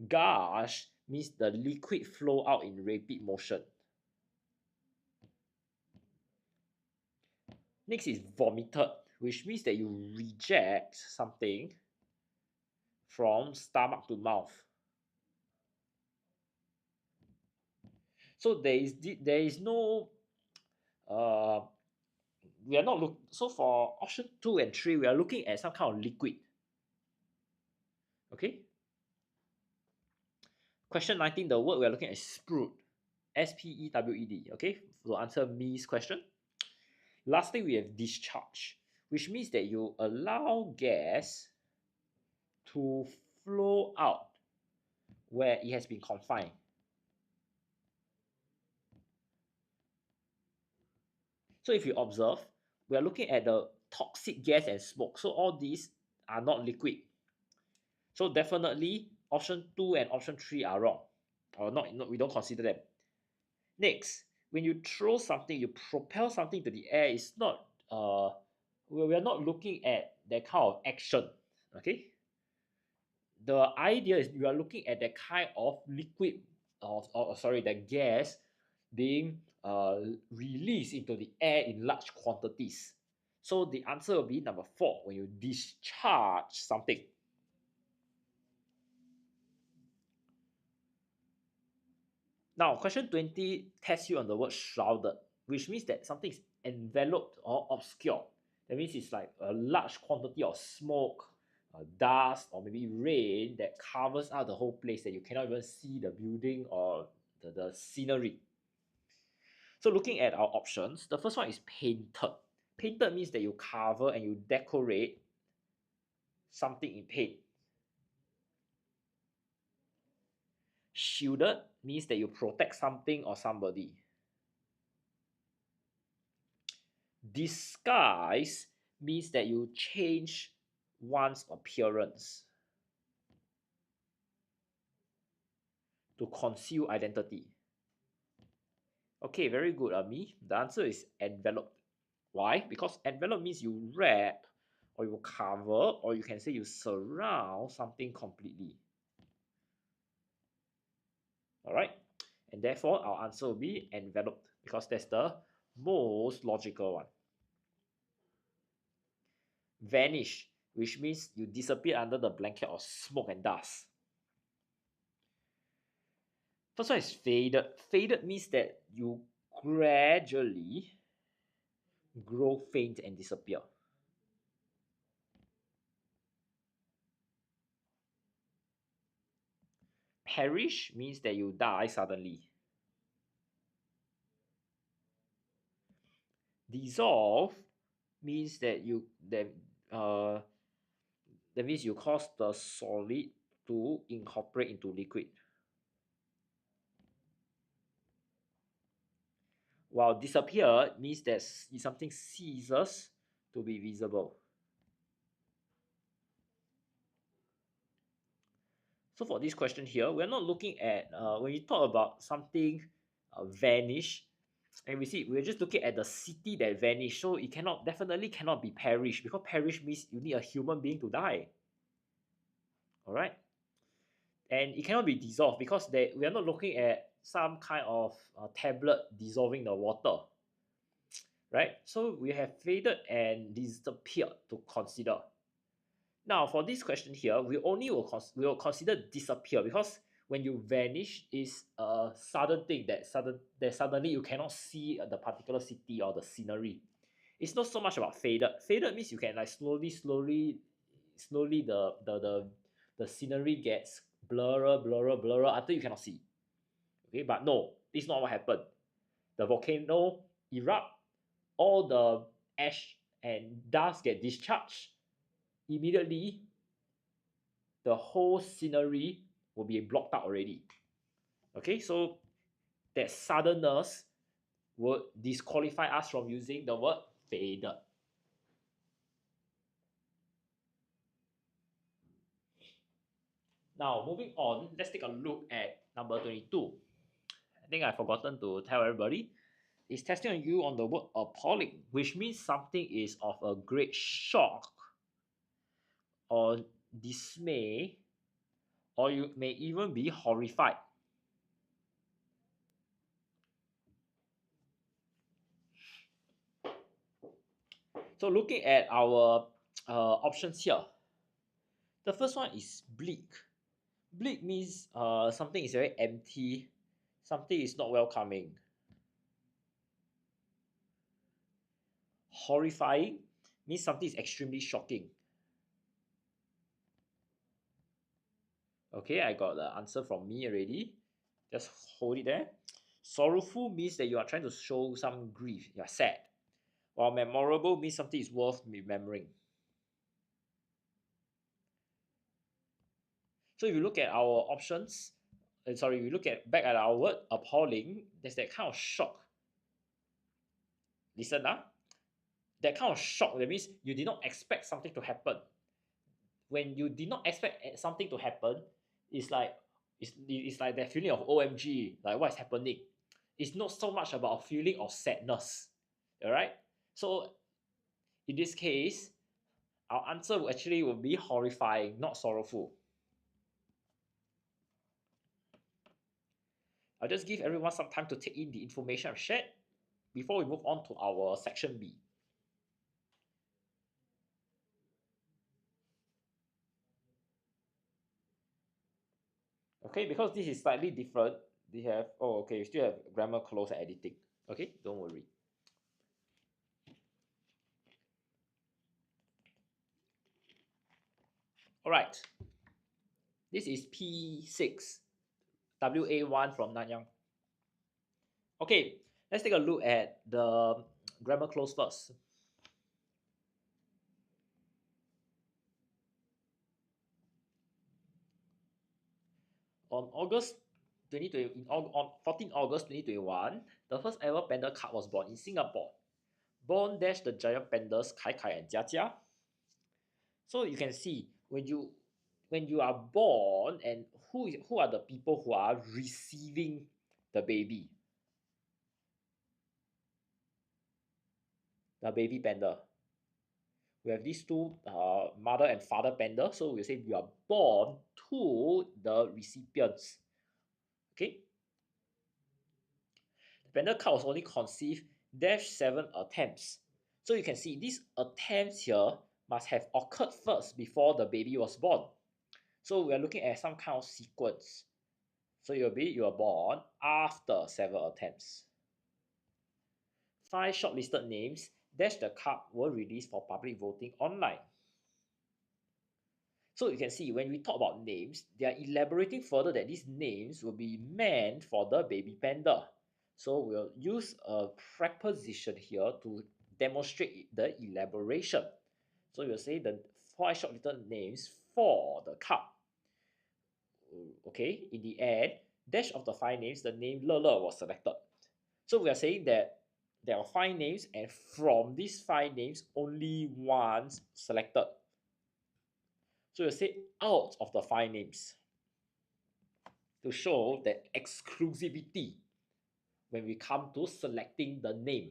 Gush means the liquid flow out in rapid motion. Next is vomited, which means that you reject something from stomach to mouth. So there is no uh we are not look so for option 2 and 3 we are looking at some kind of liquid. Okay. Question 19, the word we are looking at is spewed. Spewed. Okay, to answer me's question. Lastly, we have discharge, which means that you allow gas to flow out where it has been confined. So if you observe, we are looking at the toxic gas and smoke. So all these are not liquid. So definitely option 2 and option 3 are wrong. Or not we don't consider them. Next, when you throw something, you propel something to the air, it's not we are not looking at that kind of action. Okay. The idea is you are looking at that kind of liquid or sorry, the gas being released into the air in large quantities. So the answer will be number 4, when you discharge something. Now, question 20 tests you on the word shrouded, which means that something is enveloped or obscured. That means it's like a large quantity of smoke, dust, or maybe rain that covers up the whole place that you cannot even see the building or the scenery. So looking at our options, the first one is painted. Painted means that you cover and you decorate something in paint. Shielded means that you protect something or somebody. Disguise means that you change one's appearance to conceal identity. Okay, very good, Ami. The answer is enveloped. Why? Because envelope means you wrap or you cover or you can say you surround something completely. Alright? And therefore, our answer will be enveloped because that's the most logical one. Vanish, which means you disappear under the blanket of smoke and dust. First one is faded. Faded means that you gradually grow faint and disappear. Perish means that you die suddenly. Dissolve means that that means you cause the solid to incorporate into liquid. While disappear means that something ceases to be visible. So for this question here, we're not looking at when we talk about something vanish, and we see we're just looking at the city that vanished. So it definitely cannot be perish because perish means you need a human being to die. All right, and it cannot be dissolved because we are not looking at some kind of tablet dissolving the water, right? So we have faded and disappeared to consider. Now for this question here, we will consider disappear because when you vanish is a sudden thing that suddenly you cannot see the particular city or the scenery. It's not so much about faded. Faded means you can like slowly the scenery gets blurrer until you cannot see. Okay, but no, this is not what happened. The volcano erupt, all the ash and dust get discharged. Immediately, the whole scenery will be blocked out already. Okay, so that suddenness would disqualify us from using the word faded. Now, moving on, let's take a look at number 22. I think I've forgotten to tell everybody. It's testing on you on the word appalling, which means something is of a great shock or dismay, or you may even be horrified. So, looking at our options here, the first one is bleak. Bleak means something is very empty, something is not welcoming. Horrifying means something is extremely shocking. Okay, I got the answer from me already. Just hold it there. Sorrowful means that you are trying to show some grief, you are sad. While memorable means something is worth remembering. So if you look at our options, sorry, we look at back at our word appalling, there's that kind of shock. Listen, that kind of shock, that means you did not expect something to happen. When you did not expect something to happen, it's like it's like that feeling of OMG, like what's happening. It's not so much about a feeling of sadness. All right. So in this case, our answer actually will be horrifying, not sorrowful. I'll just give everyone some time to take in the information I've shared before we move on to our section B. Okay, because this is slightly different, they have, oh, okay, we still have grammar, close, and editing. Okay, don't worry. All right, this is P6, WA1 from Nanyang. Okay, let's take a look at the grammar close first. On August 2020, on 14 August 2021, the first ever panda cub was born in Singapore. Born dash the giant pandas Kai Kai and Jia Jia. So you can see when you are born and who are the people who are receiving the baby panda. We have these two mother and father panda, so we say you are born to the recipients. Okay, the panda cow was only conceived dash 7 attempts. So you can see these attempts here must have occurred first before the baby was born. So we are looking at some kind of sequence. So you are born after 7 attempts. 5 shortlisted names dash the cup were released for public voting online. So you can see when we talk about names, they are elaborating further that these names will be meant for the baby panda. So we'll use a preposition here to demonstrate the elaboration. So you'll say the 5 shortlisted names for the cup. Okay, in the end, dash of the 5 names, the name Le Le was selected. So we are saying that there are 5 names, and from these 5 names, only one selected. So you say out of the 5 names to show that exclusivity when we come to selecting the name.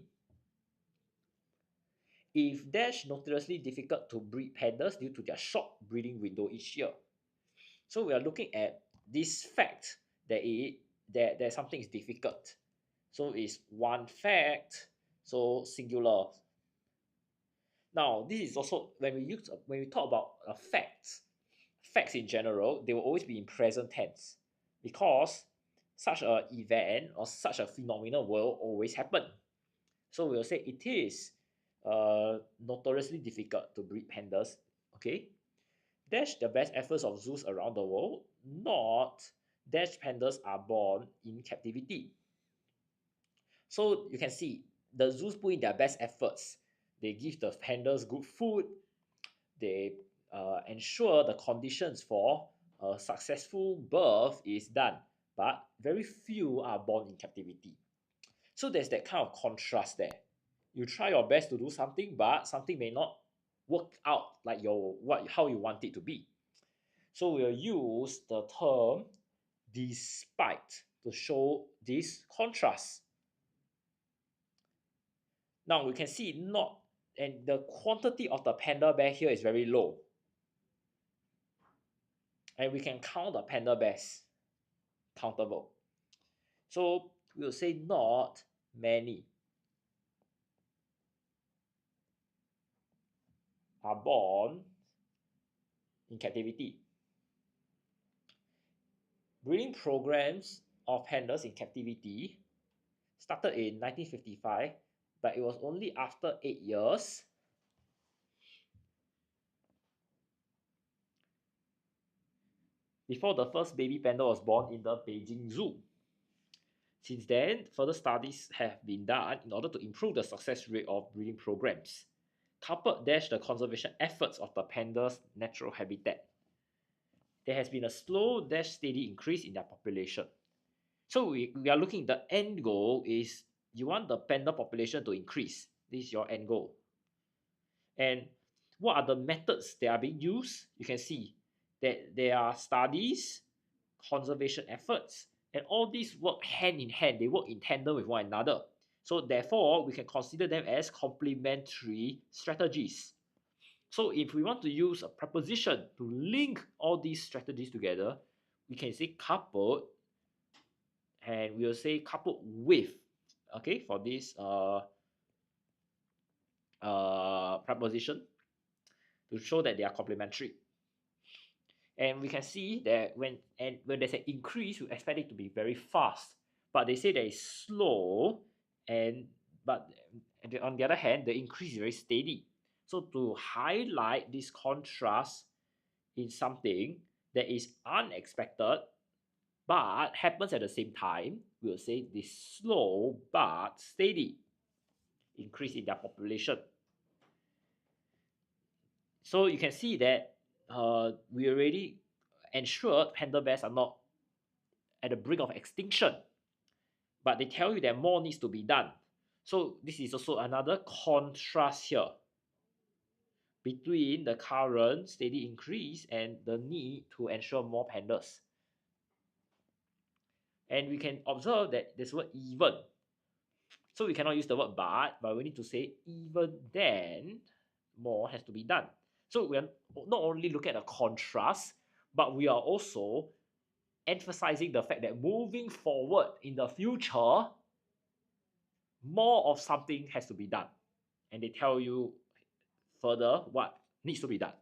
If dash notoriously difficult to breed pandas due to their short breeding window each year. So we are looking at this fact that something is difficult. So it's one fact, so singular. Now, this is also when we talk about facts in general, they will always be in present tense because such an event or such a phenomenon will always happen. So we'll say it is notoriously difficult to breed pandas. Okay, dash the best efforts of zoos around the world, not dash pandas are born in captivity. So you can see the zoos put in their best efforts. They give the pandas good food. They ensure the conditions for a successful birth is done. but very few are born in captivity. So there's that kind of contrast there. You try your best to do something, but something may not work out like how you want it to be. So we'll use the term despite to show this contrast. Now we can see not, and the quantity of the panda bear here is very low. And we can count the panda bears, countable. So we'll say not many are born in captivity. Breeding programs of pandas in captivity started in 1955, but it was only after 8 years before the first baby panda was born in the Beijing Zoo. Since then, further studies have been done in order to improve the success rate of breeding programs, coupled the conservation efforts of the panda's natural habitat. There has been a slow steady increase in their population. So we are looking, the end goal is you want the panda population to increase. This is your end goal. And what are the methods that are being used? You can see that there are studies, conservation efforts, and all these work hand in hand. They work in tandem with one another. So therefore, we can consider them as complementary strategies. So if we want to use a preposition to link all these strategies together, we can say coupled, and we'll say coupled with, okay, for this preposition to show that they are complementary. And we can see that when there's an increase, we expect it to be very fast. But they say that it's slow, but on the other hand, the increase is very steady. So to highlight this contrast in something that is unexpected but happens at the same time, we'll say this slow but steady increase in their population. So you can see that we already ensured panda bears are not at the brink of extinction, but they tell you that more needs to be done. So this is also another contrast here between the current steady increase and the need to ensure more pandas. And we can observe that there's word even. So we cannot use the word but we need to say even then more has to be done. So we are not only looking at the contrast, but we are also emphasizing the fact that moving forward in the future, more of something has to be done. And they tell you further what needs to be done.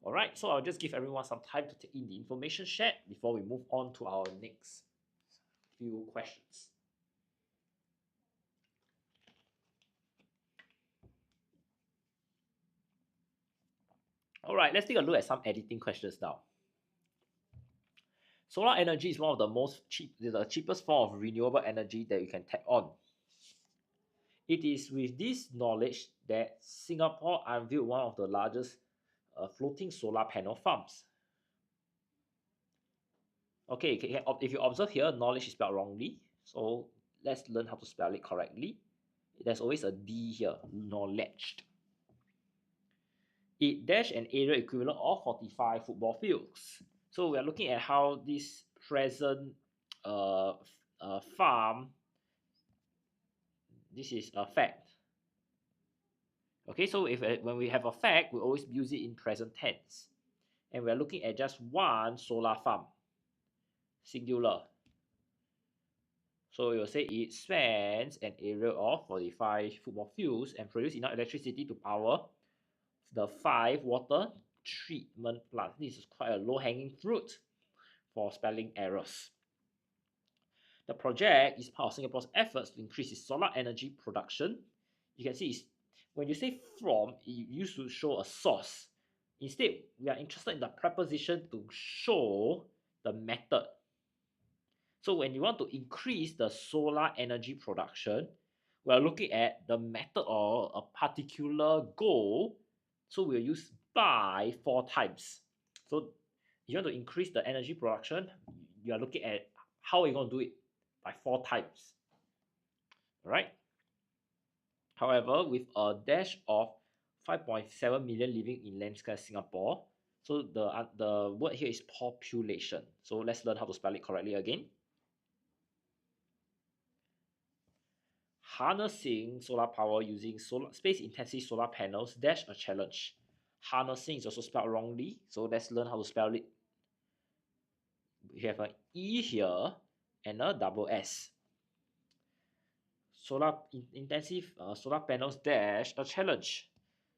Alright, so I'll just give everyone some time to take in the information shared before we move on to our next few questions. Alright, let's take a look at some editing questions now. Solar energy is one of the cheapest form of renewable energy that you can tap on. It is with this knowledge that Singapore unveiled one of the largest floating solar panel farms. Okay, if you observe here, knowledge is spelled wrongly. So let's learn how to spell it correctly. There's always a D here, knowledge. It dash an area equivalent of 45 football fields. So we are looking at how this present farm, this is a fact. Okay, so when we have a fact, we always use it in present tense. And we are looking at just one solar farm, singular. So we will say it spans an area of 45 football fields and produces enough electricity to power the 5 water treatment plants. This is quite a low-hanging fruit for spelling errors. The project is part of Singapore's efforts to increase its solar energy production. You can see when you say from, it used to show a source. Instead, we are interested in the preposition to show the method. So when you want to increase the solar energy production, we are looking at the method or a particular goal. So we'll use by 4 times. So you want to increase the energy production, you are looking at how are you going to do it by 4 times. All right. However, with a dash of 5.7 million living in landscape Singapore, so the word here is population. So let's learn how to spell it correctly again. Harnessing solar power using space-intensive solar panels dash a challenge. Harnessing is also spelled wrongly, so let's learn how to spell it. We have an E here and a double S. Intensive solar panels dash a challenge.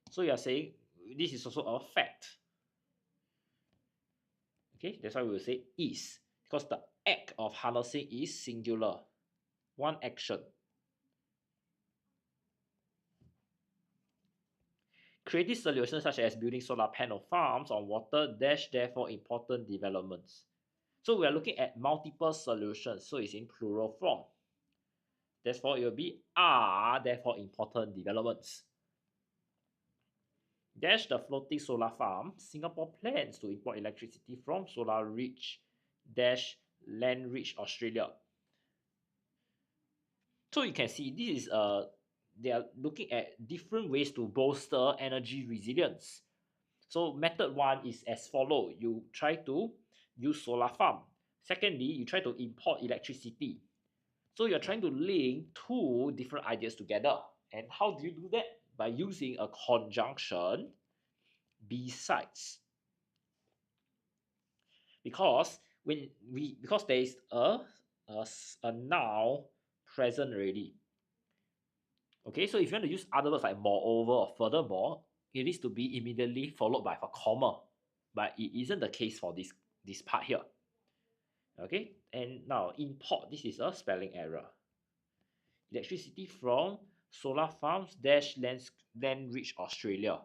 So you are saying this is also a fact. Okay, that's why we will say is, because the act of harnessing is singular, one action. Creative solutions such as building solar panel farms on water dash therefore important developments. So we are looking at multiple solutions, so it's in plural form. Therefore, it will be are therefore important developments. Dash the floating solar farm. Singapore plans to import electricity from solar rich dash land rich Australia. So you can see this is they are looking at different ways to bolster energy resilience. So method one is as follow. You try to use solar farm. Secondly, you try to import electricity. So you're trying to link two different ideas together. And how do you do that? By using a conjunction besides. Because because there is a noun present already. Okay, so if you want to use other words like moreover or furthermore, it needs to be immediately followed by a comma. But it isn't the case for this part here. Okay, and now import, this is a spelling error. Electricity from solar farms dash land rich Australia.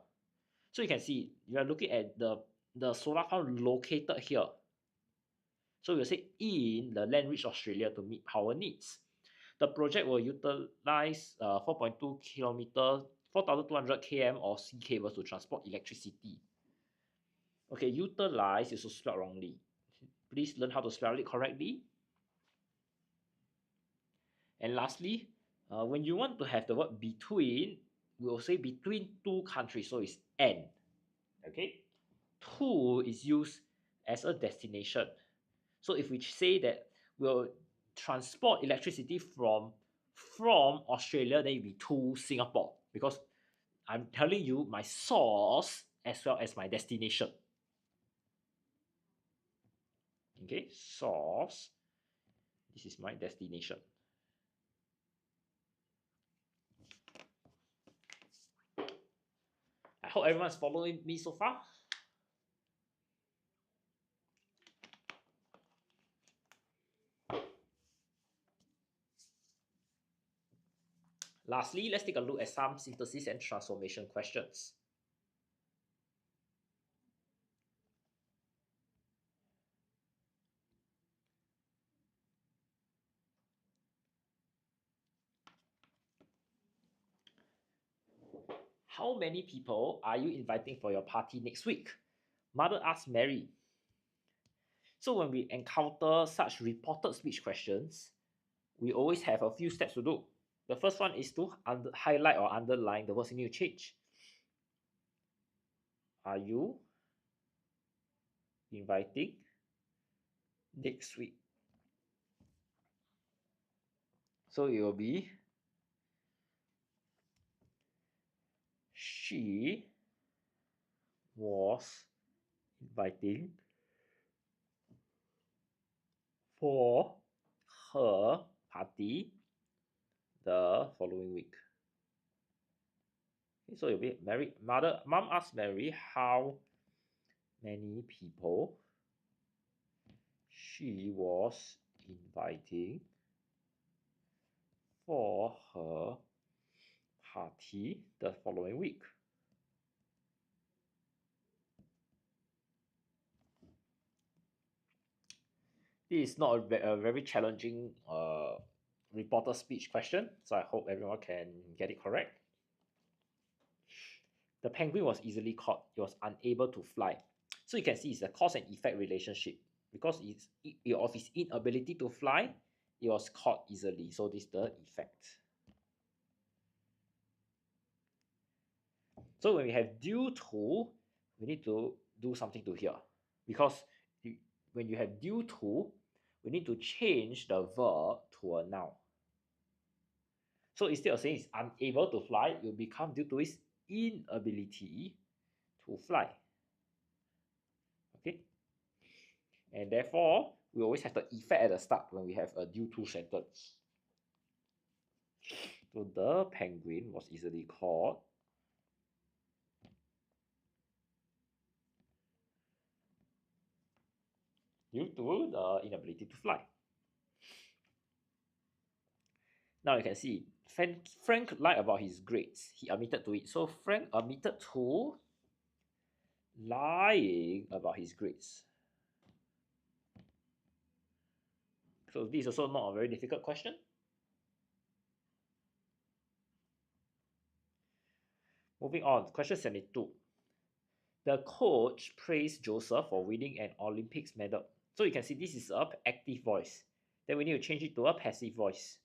So you can see you are looking at the solar farm located here. So we'll say in the land rich Australia to meet power needs. The project will utilize 4.2 kilometer, 4,200 km of sea cables to transport electricity. Okay, utilize is also spelled wrongly. Please learn how to spell it correctly. And lastly, when you want to have the word between, we will say between two countries, so it's and. Okay, to is used as a destination. So if we say that we'll transport electricity from Australia, then it will be to Singapore, because I'm telling you my source as well as my destination. Okay, source. This is my destination. I hope everyone's following me so far. Lastly, let's take a look at some synthesis and transformation questions. How many people are you inviting for your party next week? Mother asked Mary. So when we encounter such reported speech questions, we always have a few steps to do. The first one is to highlight or underline the words you need to change. Are you inviting next week? So it will be she was inviting for her party the following week. Okay, so it'll be mom asked Mary how many people she was inviting for her party the following week. This is not a very challenging reporter speech question, so I hope everyone can get it correct. The penguin was easily caught. It was unable to fly. So you can see it's a cause and effect relationship. Because of its inability to fly, it was caught easily. So this is the effect. So when we have due to, we need to do something to here. Because when you have due to, we need to change the verb to a noun. So instead of saying it's unable to fly, it will become due to its inability to fly. Okay? And therefore, we always have the effect at the start when we have a due to sentence. So the penguin was easily caught due to the inability to fly. Now you can see Frank lied about his grades. He admitted to it. So Frank admitted to lying about his grades. So this is also not a very difficult question. Moving on, question 72. The coach praised Joseph for winning an Olympics medal. So you can see this is an active voice. Then we need to change it to a passive voice.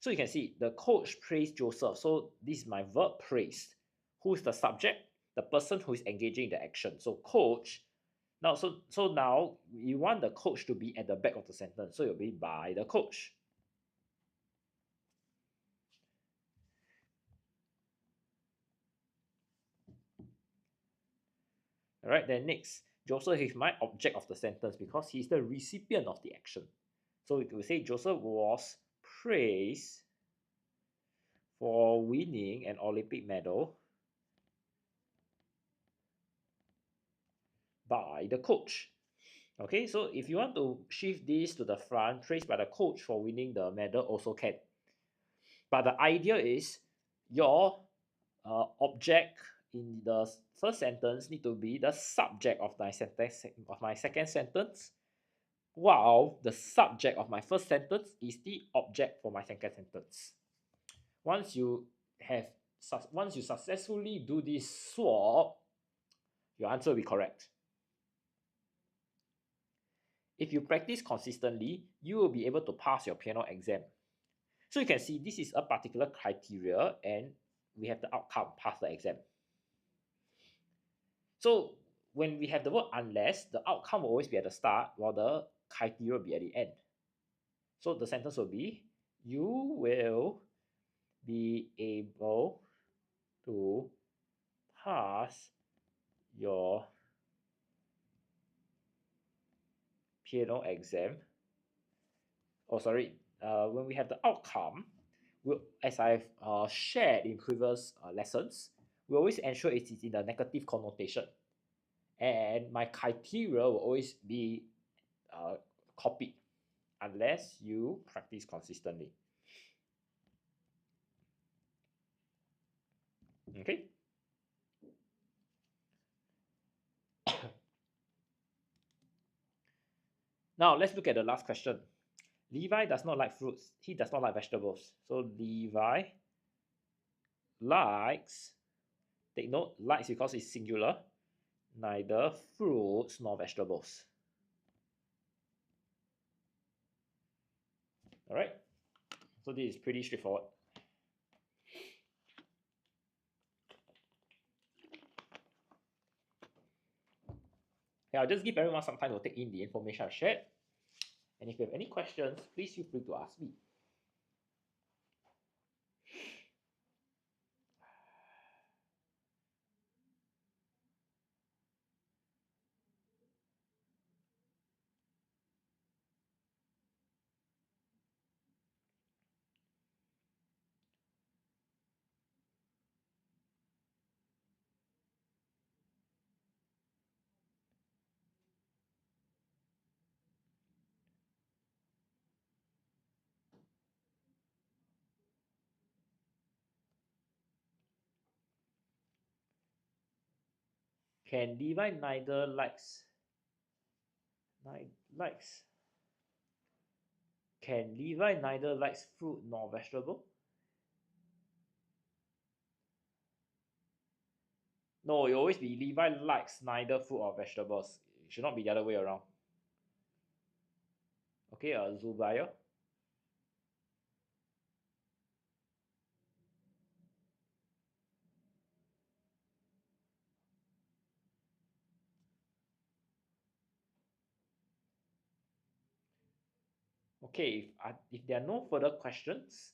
So you can see the coach praised Joseph. So this is my verb praised. Who is the subject? The person who is engaging in the action. So coach. Now, so now you want the coach to be at the back of the sentence. So it will be by the coach. All right, then next, Joseph is my object of the sentence because he's the recipient of the action. So it will say Joseph was praised for winning an Olympic medal by the coach. Okay, so if you want to shift this to the front, praised by the coach for winning the medal also can. But the idea is your object in the first sentence need to be the subject of my sentence of my second sentence, while the subject of my first sentence is the object for my second sentence. Once you successfully do this swap, your answer will be correct. If you practice consistently, you will be able to pass your piano exam. So you can see this is a particular criteria and we have the outcome, pass the exam. So when we have the word unless, the outcome will always be at the start while the criteria will be at the end. So the sentence will be, you will be able to pass your piano exam. When we have the outcome, as I've shared in previous lessons, we always ensure it is in the negative connotation. And my criteria will always be copied unless you practice consistently. Okay. Now let's look at the last question. Levi does not like fruits. He does not like vegetables. So Levi likes, take note, likes because it's singular, neither fruits nor vegetables. All right. So this is pretty straightforward. Yeah, I'll just give everyone some time to take in the information I've shared. And if you have any questions, please feel free to ask me. Can Levi neither likes Can Levi neither likes fruit nor vegetable? No, it always be Levi likes neither fruit or vegetables. It should not be the other way around. Okay, Zubaya. Okay, if there are no further questions,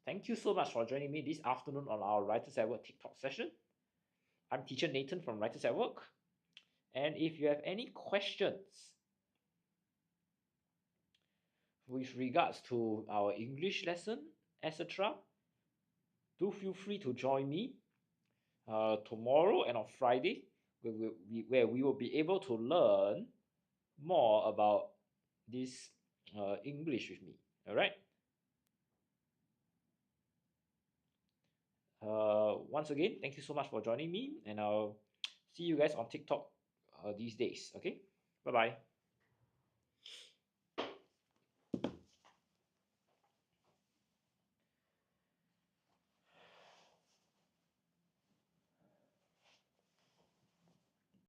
thank you so much for joining me this afternoon on our Writers at Work TikTok session. I'm teacher Nathan from Writers at Work. And if you have any questions with regards to our English lesson, etc., do feel free to join me tomorrow and on Friday, where we will be able to learn more about this English with me. All right. Once again, thank you so much for joining me, and I'll see you guys on TikTok these days. Okay. Bye bye.